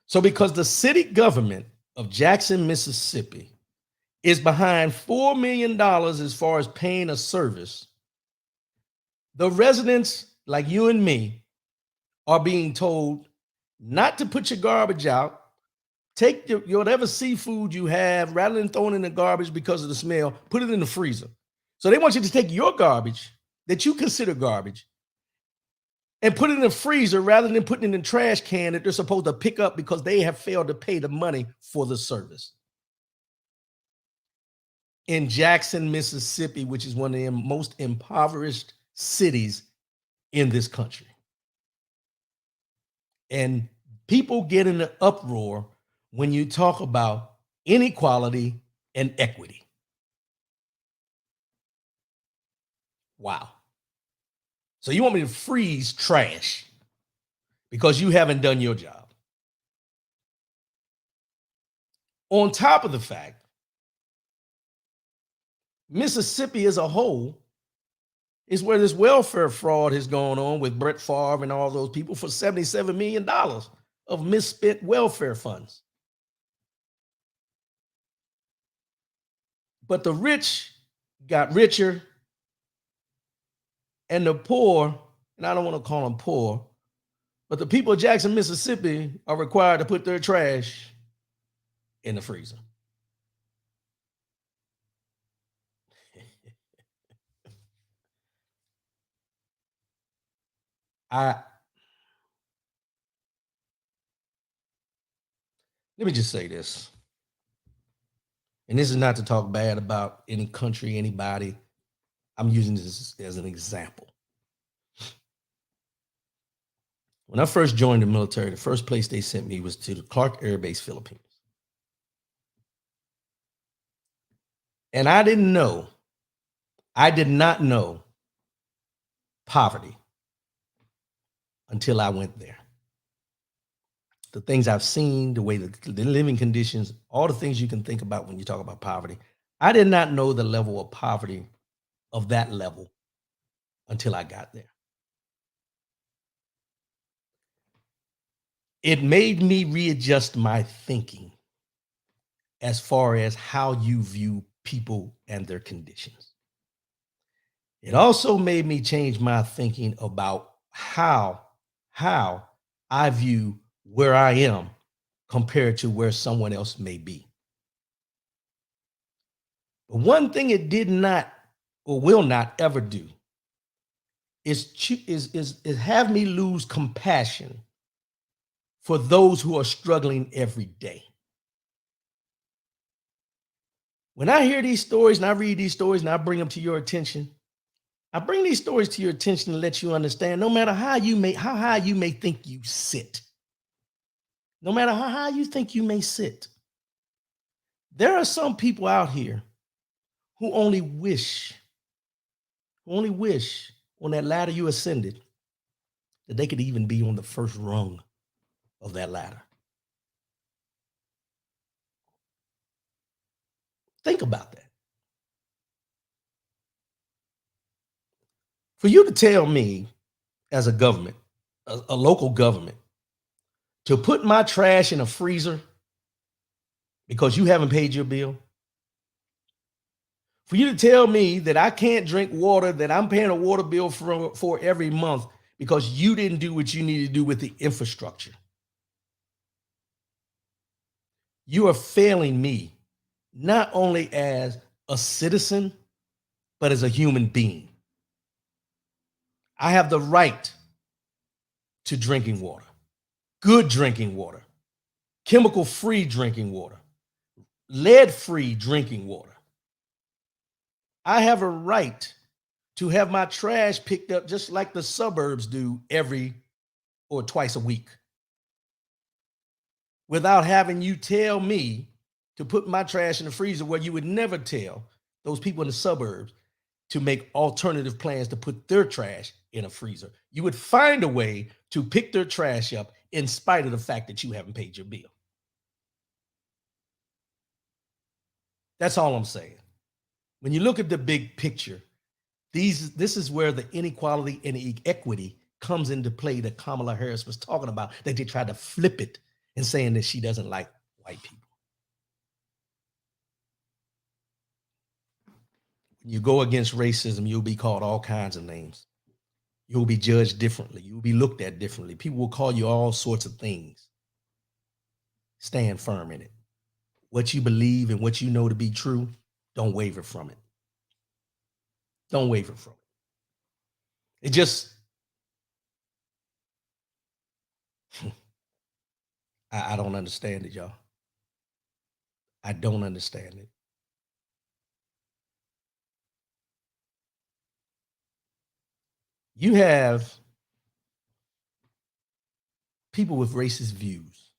A: So because the city government of Jackson, Mississippi is behind $4 million as far as paying a service, the residents like you and me are being told not to put your garbage out. Take your whatever seafood you have, rather than throwing it in the garbage because of the smell, put it in the freezer. So they want you to take your garbage that you consider garbage and put it in the freezer rather than putting it in the trash can that they're supposed to pick up because they have failed to pay the money for the service. In Jackson, Mississippi, which is one of the most impoverished cities in this country. And people get in an uproar when you talk about inequality and equity. Wow. So you want me to freeze trash because you haven't done your job. On top of the fact, Mississippi as a whole is where this welfare fraud has gone on with Brett Favre and all those people for $77 million of misspent welfare funds. But the rich got richer and the poor, and I don't want to call them poor, but the people of Jackson, Mississippi are required to put their trash in the freezer. Let me just say this. And this is not to talk bad about any country, anybody. I'm using this as an example. When I first joined the military, the first place they sent me was to the Clark Air Base, Philippines. And I did not know poverty until I went there. The things I've seen, the way the living conditions, all the things you can think about when you talk about poverty. I did not know the level of poverty of that level until I got there. It made me readjust my thinking as far as how you view people and their conditions. It also made me change my thinking about how I view where I am compared to where someone else may be. But one thing it did not or will not ever do is have me lose compassion for those who are struggling every day. When I hear these stories and I read these stories and I bring them to your attention, I bring these stories to your attention to let you understand, no matter how high you may think you sit, no matter how high you think you may sit, there are some people out here who only wish who only wish on that ladder you ascended that they could even be on the first rung of that ladder. Think about that. For you to tell me, as a government, a local government, to put my trash in a freezer because you haven't paid your bill, for you to tell me that I can't drink water that I'm paying a water bill for every month because you didn't do what you need to do with the infrastructure, you are failing me, not only as a citizen, but as a human being. I have the right to drinking water, good drinking water, chemical-free drinking water, lead-free drinking water. I have a right to have my trash picked up just like the suburbs do every or twice a week, without having you tell me to put my trash in the freezer, where you would never tell those people in the suburbs to make alternative plans to put their trash in a freezer. You would find a way to pick their trash up in spite of the fact that you haven't paid your bill. That's all I'm saying. When you look at the big picture, this is where the inequality and equity comes into play that Kamala Harris was talking about, that they tried to flip it and saying that she doesn't like white people. When you go against racism, you'll be called all kinds of names. You'll be judged differently. You'll be looked at differently. People will call you all sorts of things. Stand firm in it. What you believe and what you know to be true, don't waver from it. Don't waver from it. It just, I don't understand it, y'all. I don't understand it. You have people with racist views.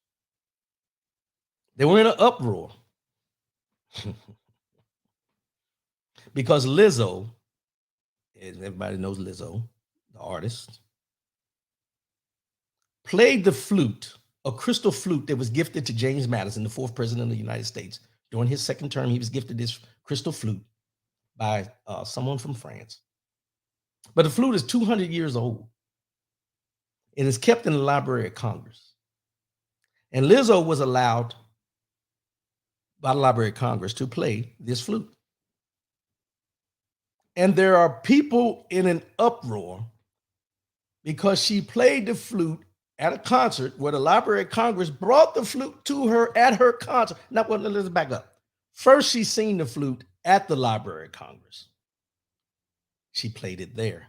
A: They were in an uproar because Lizzo, and everybody knows Lizzo, the artist, played the flute, a crystal flute that was gifted to James Madison, the fourth president of the United States. During his second term, he was gifted this crystal flute by someone from France. But the flute is 200 years old. It is kept in the Library of Congress. And Lizzo was allowed by the Library of Congress to play this flute. And there are people in an uproar because she played the flute at a concert where the Library of Congress brought the flute to her at her concert. Now, well, let's back up. First, she seen the flute at the Library of Congress. She played it there.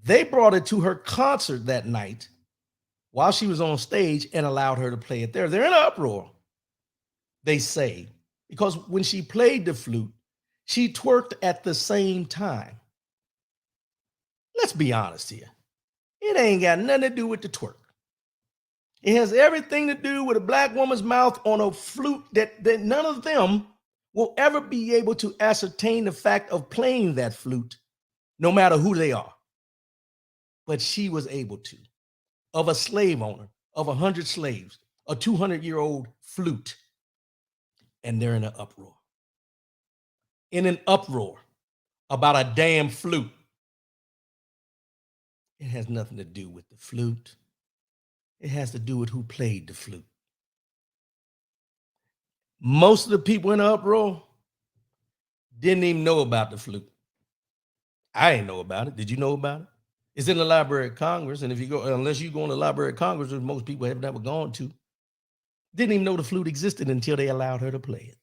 A: They brought it to her concert that night while she was on stage and allowed her to play it there. They're in an uproar, they say, because when she played the flute, she twerked at the same time. Let's be honest here. It ain't got nothing to do with the twerk. It has everything to do with a black woman's mouth on a flute that none of them will ever be able to ascertain the fact of playing that flute, no matter who they are. But she was able to, of a slave owner, of 100 slaves, a 200-year-old flute, and they're in an uproar. In an uproar about a damn flute. It has nothing to do with the flute. It has to do with who played the flute. Most of the people in the uproar didn't even know about the flute. I didn't know about it. Did you know about it? It's in the Library of Congress, and if you go, unless you go in the Library of Congress, which most people have never gone to, didn't even know the flute existed until they allowed her to play it.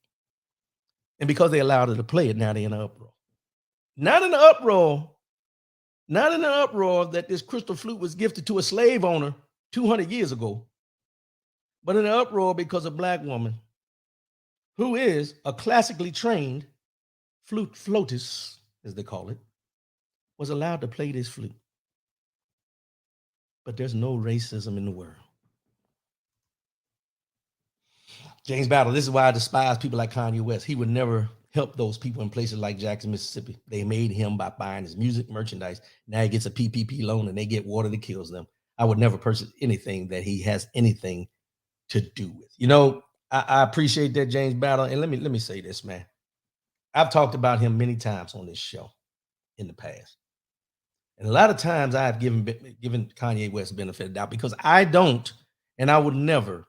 A: And because they allowed her to play it, now they're in an uproar. Not in the uproar that this crystal flute was gifted to a slave owner 200 years ago, but in an uproar because a black woman who is a classically trained flautist, as they call it, was allowed to play this flute. But there's no racism in the world. James Battle, this is why I despise people like Kanye West. He would never help those people in places like Jackson, Mississippi. They made him by buying his music merchandise. Now he gets a PPP loan and they get water that kills them. I would never purchase anything that he has anything to do with. I appreciate that, James Battle. And let me say this, man. I've talked about him many times on this show in the past. And a lot of times I've given Kanye West benefit of the doubt because I don't, and I would never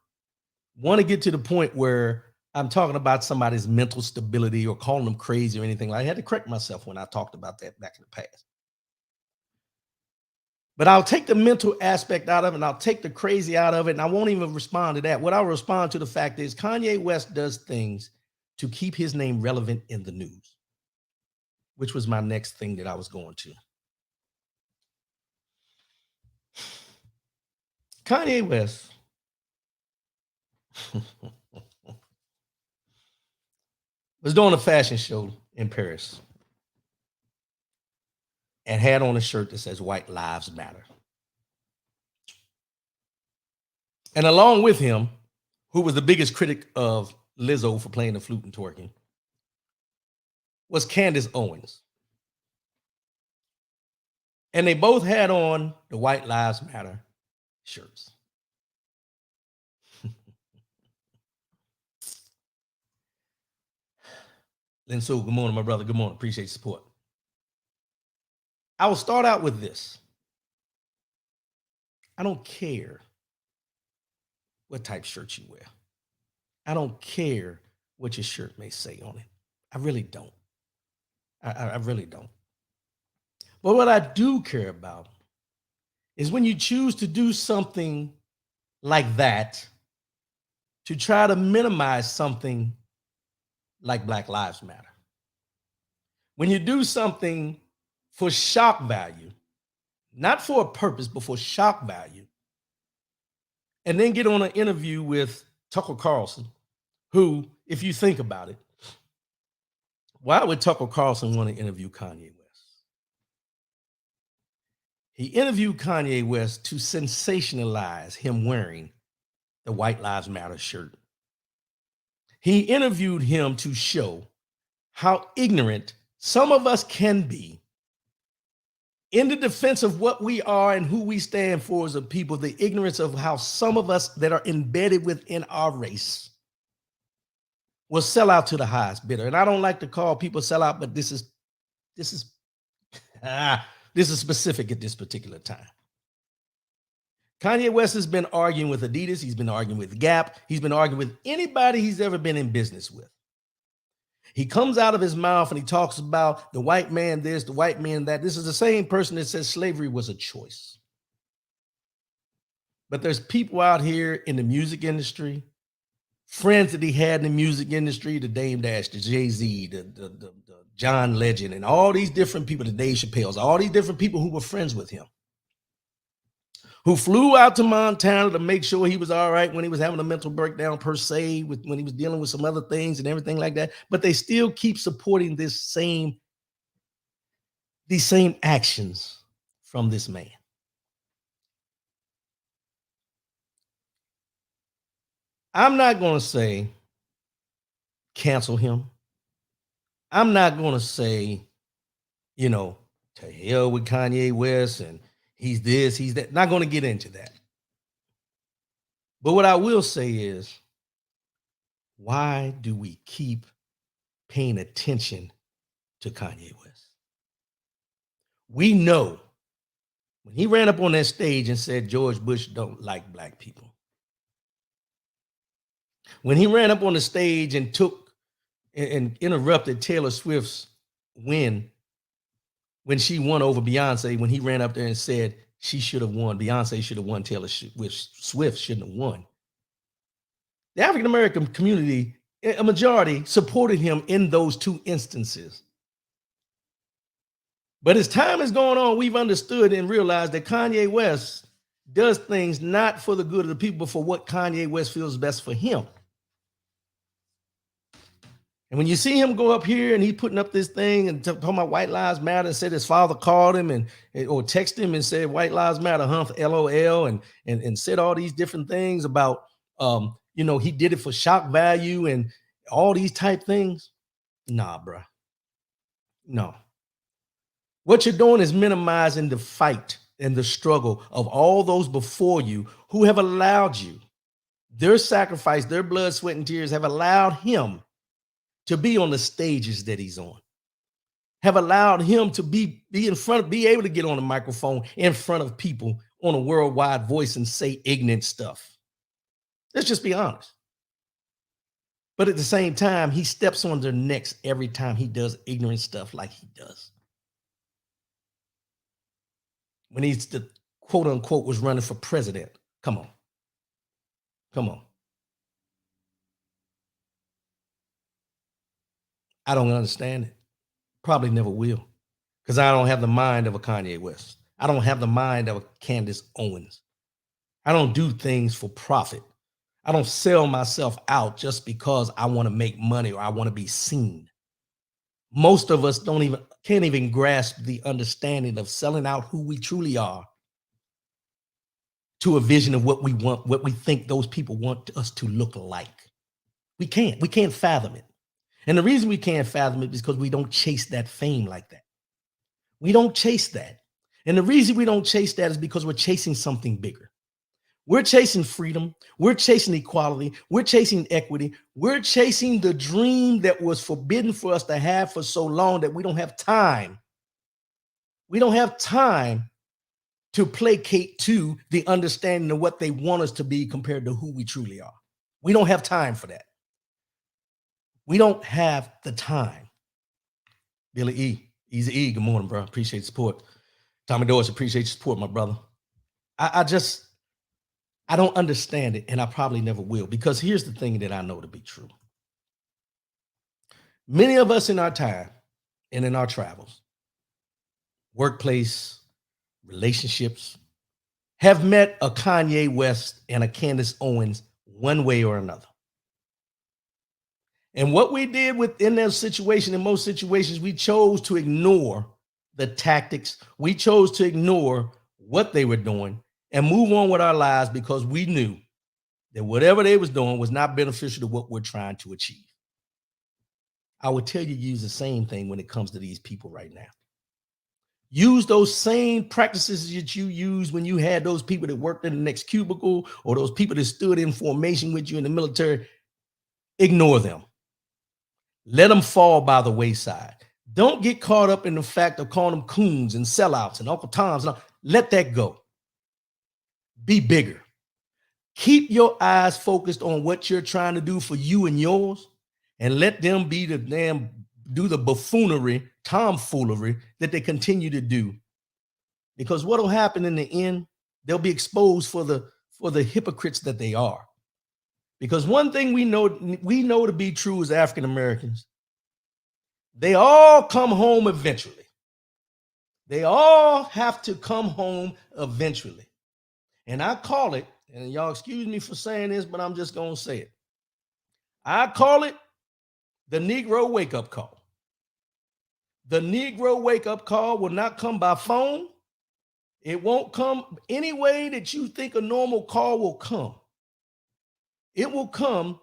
A: want to get to the point where I'm talking about somebody's mental stability or calling them crazy or anything like that. I had to correct myself when I talked about that back in the past. But I'll take the mental aspect out of it and I'll take the crazy out of it. And I won't even respond to that. What I'll respond to the fact is Kanye West does things to keep his name relevant in the news, which was my next thing that I was going to. Kanye West was doing a fashion show in Paris and had on a shirt that says White Lives Matter. And along with him, who was the biggest critic of Lizzo for playing the flute and twerking, was Candace Owens. And they both had on the White Lives Matter shirts. Lin Sue, good morning, my brother. Good morning. Appreciate your support. I will start out with this. I don't care what type shirt you wear. I don't care what your shirt may say on it. I really don't. I really don't. But what I do care about is when you choose to do something like that to try to minimize something like Black Lives Matter. When you do something for shock value, not for a purpose, but for shock value, and then get on an interview with Tucker Carlson, who, if you think about it, why would Tucker Carlson want to interview Kanye West? He interviewed Kanye West to sensationalize him wearing the White Lives Matter shirt. He interviewed him to show how ignorant some of us can be in the defense of what we are and who we stand for as a people, the ignorance of how some of us that are embedded within our race will sell out to the highest bidder. And I don't like to call people sell out, but this is specific at this particular time. Kanye West has been arguing with Adidas. He's been arguing with Gap. He's been arguing with anybody he's ever been in business with. He comes out of his mouth and he talks about the white man this, the white man that. This is the same person that says slavery was a choice. But there's people out here in the music industry, friends that he had in the music industry, the Dame Dash, the Jay-Z, the John Legend, and all these different people, the Dave Chappelle's, all these different people who were friends with him, who flew out to Montana to make sure he was all right when he was having a mental breakdown per se, when he was dealing with some other things and everything like that. But they still keep supporting these same actions from this man. I'm not going to say cancel him. I'm not going to say, to hell with Kanye West and he's this, he's that. Not going to get into that. But what I will say is, why do we keep paying attention to Kanye West? We know when he ran up on that stage and said George Bush don't like black people. When he ran up on the stage and took and interrupted Taylor Swift's win when she won over Beyonce, when he ran up there and said she should have won, Beyonce should have won, Taylor Swift shouldn't have won. The African-American community, a majority, supported him in those two instances. But as time has gone on, we've understood and realized that Kanye West does things not for the good of the people, but for what Kanye West feels best for him. And when you see him go up here and he putting up this thing and talking about White Lives Matter and said his father called him or texted him and said White Lives Matter, LOL, and said all these different things about, he did it for shock value and all these type things. Nah, bruh. No. What you're doing is minimizing the fight and the struggle of all those before you who have allowed you. Their sacrifice, their blood, sweat, and tears have allowed him to be on the stages that he's on, have allowed him to be in front of, be able to get on a microphone in front of people on a worldwide voice and say ignorant stuff. Let's just be honest. But at the same time, he steps on their necks every time he does ignorant stuff like he does. When he's the quote unquote was running for president. Come on. Come on. I don't understand it. Probably never will. Because I don't have the mind of a Kanye West. I don't have the mind of a Candace Owens. I don't do things for profit. I don't sell myself out just because I want to make money or I want to be seen. Most of us can't even grasp the understanding of selling out who we truly are to a vision of what we want, what we think those people want us to look like. We can't fathom it. And the reason we can't fathom it is because we don't chase that fame like that. We don't chase that. And the reason we don't chase that is because we're chasing something bigger. We're chasing freedom. We're chasing equality. We're chasing equity. We're chasing the dream that was forbidden for us to have for so long that we don't have time. We don't have time to placate to the understanding of what they want us to be compared to who we truly are. We don't have time for that. We don't have the time. Billy E, Easy E, good morning, bro. Appreciate the support. Tommy Doris, appreciate your support, my brother. I don't understand it, and I probably never will, because here's the thing that I know to be true. Many of us in our time and in our travels, workplace, relationships, have met a Kanye West and a Candace Owens one way or another. And what we did within that situation, in most situations, we chose to ignore the tactics. We chose to ignore what they were doing and move on with our lives because we knew that whatever they was doing was not beneficial to what we're trying to achieve. I would tell you use the same thing when it comes to these people right now. Use those same practices that you used when you had those people that worked in the next cubicle or those people that stood in formation with you in the military. Ignore them. Let them fall by the wayside. Don't get caught up in the fact of calling them coons and sellouts and Uncle Toms. Let that go. Be bigger. Keep your eyes focused on what you're trying to do for you and yours, and let them be the damn do the buffoonery, tomfoolery that they continue to do. Because what will happen in the end, they'll be exposed for the hypocrites that they are. Because one thing we know to be true as African Americans, they all come home eventually. They all have to come home eventually. And I call it, and y'all excuse me for saying this, but I'm just going to say it. I call it the Negro wake-up call. The Negro wake-up call will not come by phone. It won't come any way that you think a normal call will come. It will come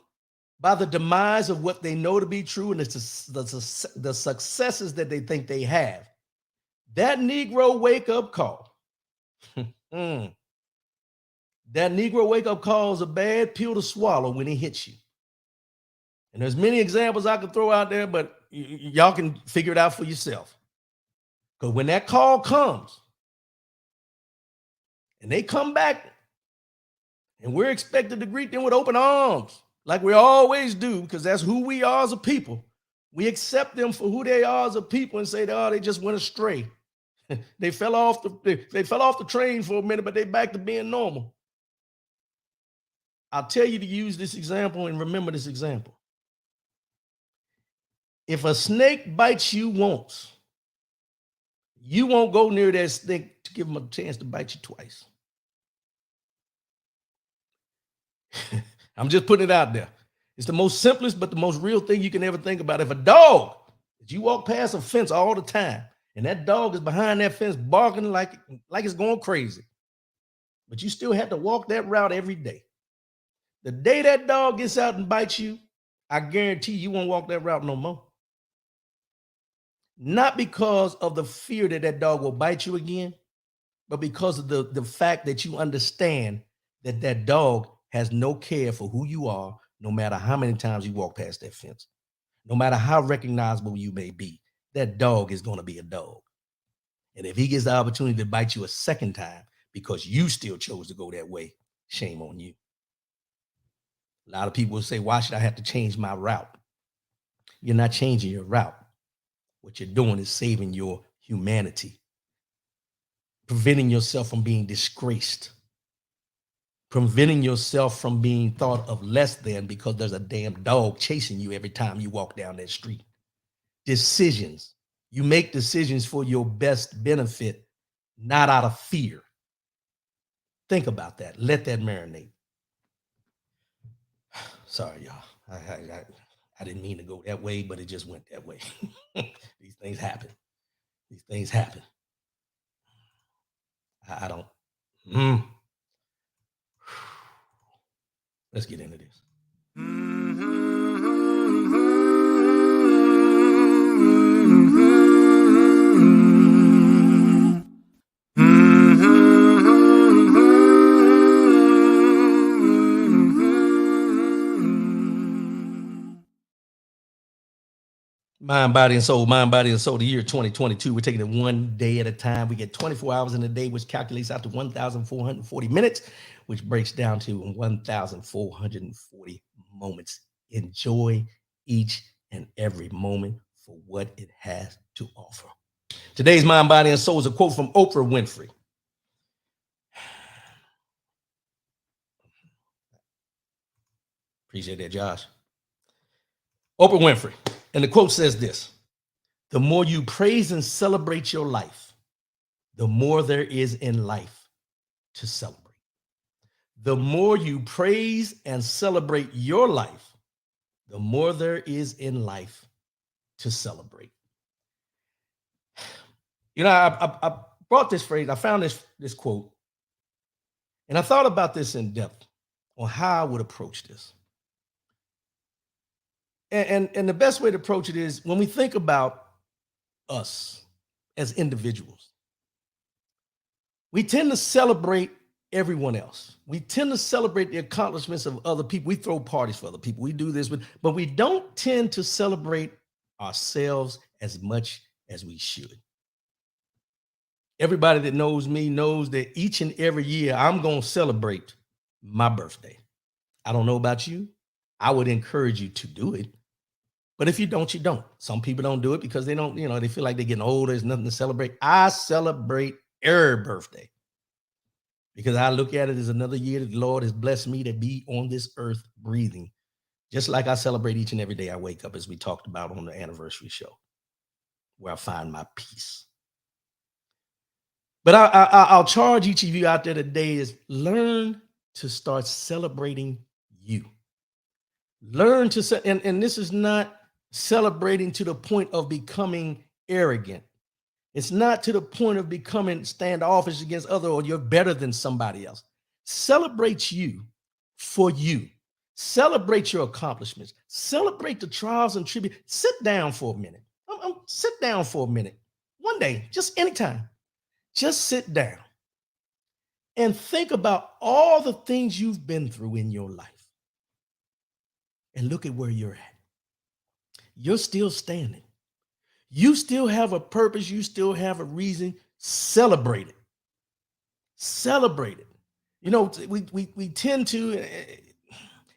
A: by the demise of what they know to be true and the successes that they think they have. That Negro wake-up call, that Negro wake-up call is a bad pill to swallow when it hits you. And there's many examples I could throw out there, but y'all can figure it out for yourself. Because when that call comes and they come back and we're expected to greet them with open arms, like we always do, because that's who we are as a people. We accept them for who they are as a people and say, oh, they just went astray. They fell off the train for a minute, but they back to being normal. I'll tell you to use this example and remember this example. If a snake bites you once, you won't go near that snake to give him a chance to bite you twice. I'm just putting it out there. It's the most simplest, but the most real thing you can ever think about. If a dog, if you walk past a fence all the time, and that dog is behind that fence barking like it's going crazy, but you still have to walk that route every day. The day that dog gets out and bites you, I guarantee you won't walk that route no more. not because of the fear that that dog will bite you again, but because of the fact that you understand that that dog has no care for who you are, no matter how many times you walk past that fence, no matter how recognizable you may be, that dog is going to be a dog. And if he gets the opportunity to bite you a second time because you still chose to go that way, shame on you. A lot of people will say, why should I have to change my route? You're not changing your route. What you're doing is saving your humanity, preventing yourself from being disgraced, preventing yourself from being thought of less than because there's a damn dog chasing you every time you walk down that street. Decisions. You make decisions for your best benefit, not out of fear. Think about that. Let that marinate. Sorry, y'all. I didn't mean to go that way, but it just went that way. These things happen. These things happen. I don't. Let's get into this. Mind, body, and soul. Mind, body, and soul. The year 2022. We're taking it one day at a time. We get 24 hours in a day, which calculates out to 1,440 minutes, which breaks down to 1,440 moments. Enjoy each and every moment for what it has to offer. Today's Mind, Body, and Soul is a quote from Oprah Winfrey. Appreciate that, Josh. Oprah Winfrey. And the quote says this: the more you praise and celebrate your life, the more there is in life to celebrate. The more you praise and celebrate your life, the more there is in life to celebrate. You know, I brought this phrase, I found this quote, and I thought about this in depth on how I would approach this. And the best way to approach it is when we think about us as individuals, we tend to celebrate everyone else. We tend to celebrate the accomplishments of other people. We throw parties for other people. We do this, but we don't tend to celebrate ourselves as much as we should. Everybody that knows me knows that each and every year I'm going to celebrate my birthday. I don't know about you. I would encourage you to do it. But if you don't, you don't. Some people don't do it because they don't, they feel like they're getting older. There's nothing to celebrate. I celebrate every birthday because I look at it as another year that the Lord has blessed me to be on this earth breathing, just like I celebrate each and every day I wake up, as we talked about on the anniversary show, where I find my peace. But I'll charge each of you out there today is learn to start celebrating you. Learn to, and this is not celebrating to the point of becoming arrogant. It's not to the point of becoming standoffish against other or you're better than somebody else. Celebrate you for you. Celebrate your accomplishments. Celebrate the trials and tribulations. Sit down for a minute. Sit down for a minute. One day, just anytime. Just sit down and think about all the things you've been through in your life. And look at where you're at. You're still standing. You still have a purpose. You still have a reason. Celebrate it. Celebrate it. We tend to,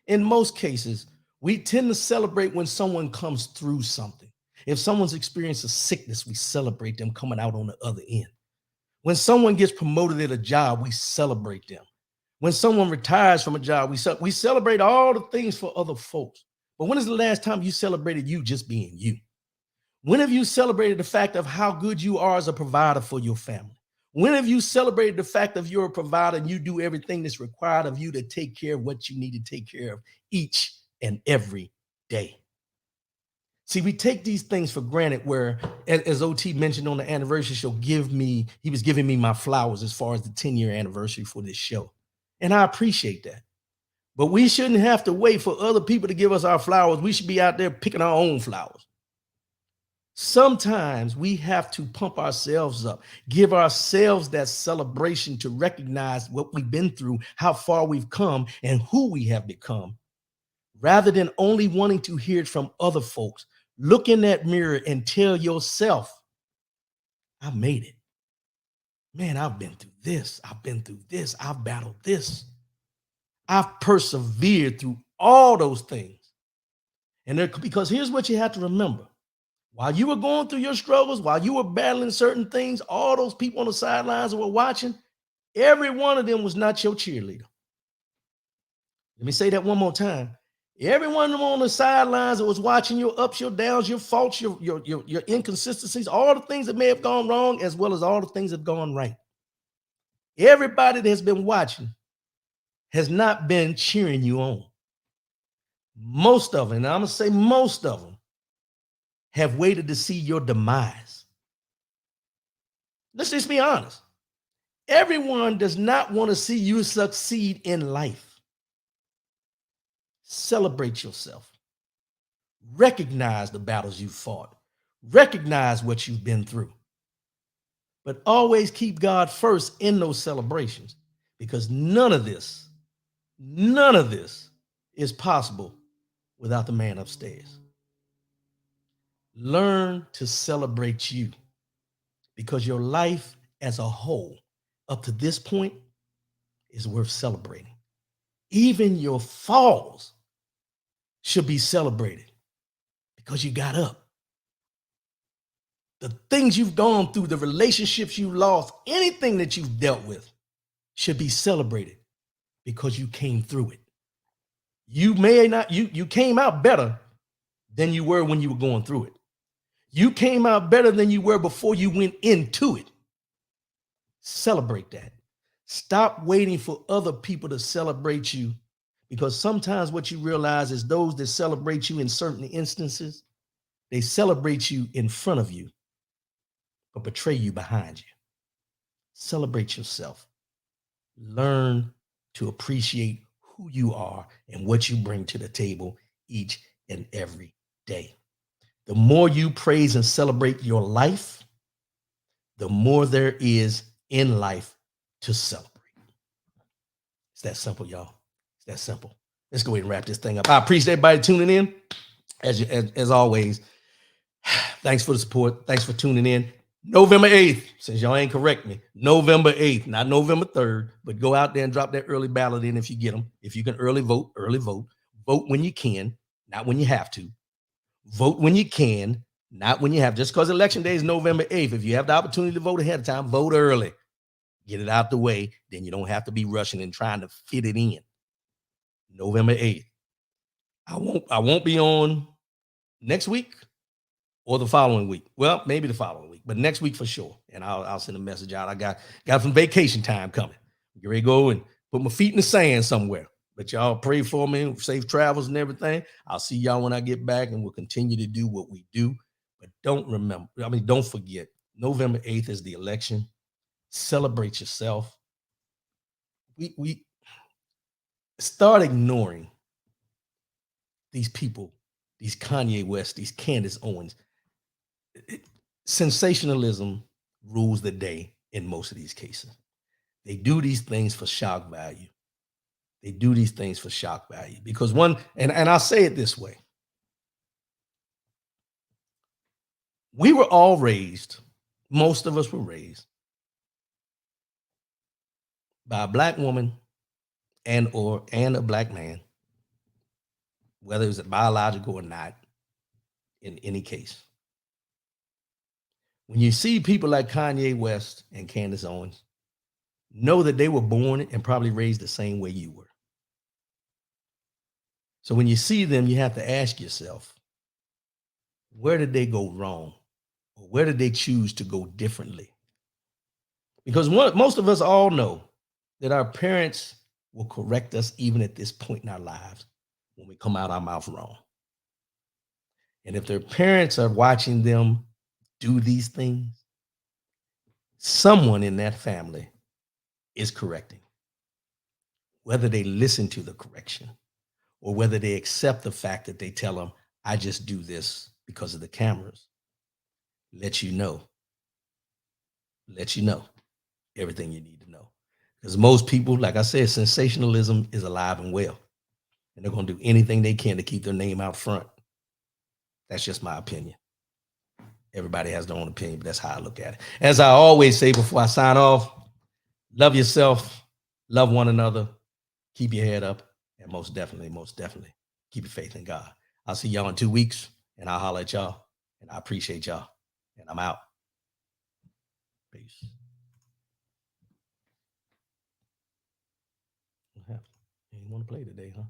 A: in most cases, we tend to celebrate when someone comes through something. If someone's experienced a sickness, we celebrate them coming out on the other end. When someone gets promoted at a job, we celebrate them. When someone retires from a job, we celebrate all the things for other folks. But when is the last time you celebrated you just being you? When have you celebrated the fact of how good you are as a provider for your family? When have you celebrated the fact of you're a provider and you do everything that's required of you to take care of what you need to take care of each and every day? See, we take these things for granted where, as OT mentioned on the anniversary show, he was giving me my flowers as far as the 10-year anniversary for this show. And I appreciate that. But we shouldn't have to wait for other people to give us our flowers. We should be out there picking our own flowers. Sometimes we have to pump ourselves up, give ourselves that celebration to recognize what we've been through, how far we've come, and who we have become, rather than only wanting to hear it from other folks. Look in that mirror and tell yourself, I made it. Man, I've been through this. I've been through this. I've battled this. I've persevered through all those things. Because here's what you have to remember. While you were going through your struggles, while you were battling certain things, all those people on the sidelines that were watching, every one of them was not your cheerleader. Let me say that one more time. Every one of them on the sidelines that was watching your ups, your downs, your faults, your inconsistencies, all the things that may have gone wrong, as well as all the things that have gone right. Everybody that has been watching has not been cheering you on. Most of them, and I'm going to say most of them, have waited to see your demise. Let's just be honest. Everyone does not want to see you succeed in life. Celebrate yourself. Recognize the battles you fought. Recognize what you've been through. But always keep God first in those celebrations, because none of this is possible without the man upstairs. Learn to celebrate you, because your life as a whole up to this point is worth celebrating. Even your falls should be celebrated, because you got up. The things you've gone through, the relationships you lost, anything that you've dealt with should be celebrated, because you came through it. You came out better than you were when you were going through it. You came out better than you were before you went into it. Celebrate that. Stop waiting for other people to celebrate you, because sometimes what you realize is those that celebrate you in certain instances, they celebrate you in front of you, but betray you behind you. Celebrate yourself. Learn to appreciate who you are and what you bring to the table each and every day. The more you praise and celebrate your life, the more there is in life to celebrate. It's that simple, y'all. It's that simple. Let's go ahead and wrap this thing up. I appreciate everybody tuning in. As always, thanks for the support. Thanks for tuning in. November 8th, since y'all ain't correct me, November 8th, not November 3rd, but go out there and drop that early ballot in if you get them. If you can early vote, early vote. Vote when you can, not when you have to. Vote when you can, not when you have. Just because election day is November 8th, if you have the opportunity to vote ahead of time, vote early. Get it out the way. Then you don't have to be rushing and trying to fit it in. November 8th. I won't be on next week or the following week. Well, maybe the following week, but next week for sure. And I'll send a message out. I got some vacation time coming. Get ready to go and put my feet in the sand somewhere. But y'all pray for me, safe travels and everything. I'll see y'all when I get back, and we'll continue to do what we do. But don't forget, November 8th is the election. Celebrate yourself. We start ignoring these people, these Kanye West, these Candace Owens. Sensationalism rules the day in most of these cases. They do these things for shock value. They do these things for shock value because and I'll say it this way. We were all raised, most of us were raised by a black woman and a black man, whether it's biological or not, in any case. When you see people like Kanye West and Candace Owens, know that they were born and probably raised the same way you were. So when you see them, you have to ask yourself, where did they go wrong? Or where did they choose to go differently? Because most of us all know that our parents will correct us even at this point in our lives when we come out our mouth wrong. And if their parents are watching them do these things, someone in that family is correcting. Whether they listen to the correction or whether they accept the fact that they tell them, I just do this because of the cameras. let you know everything you need to know. Because most people, like I said, sensationalism is alive and well, and they're going to do anything they can to keep their name out front. That's just my opinion. Everybody has their own opinion, but that's how I look at it. As I always say before I sign off, love yourself, love one another, keep your head up, and most definitely, keep your faith in God. I'll see y'all in 2 weeks, and I'll holler at y'all, and I appreciate y'all, and I'm out. Peace. You didn't want to play today, huh?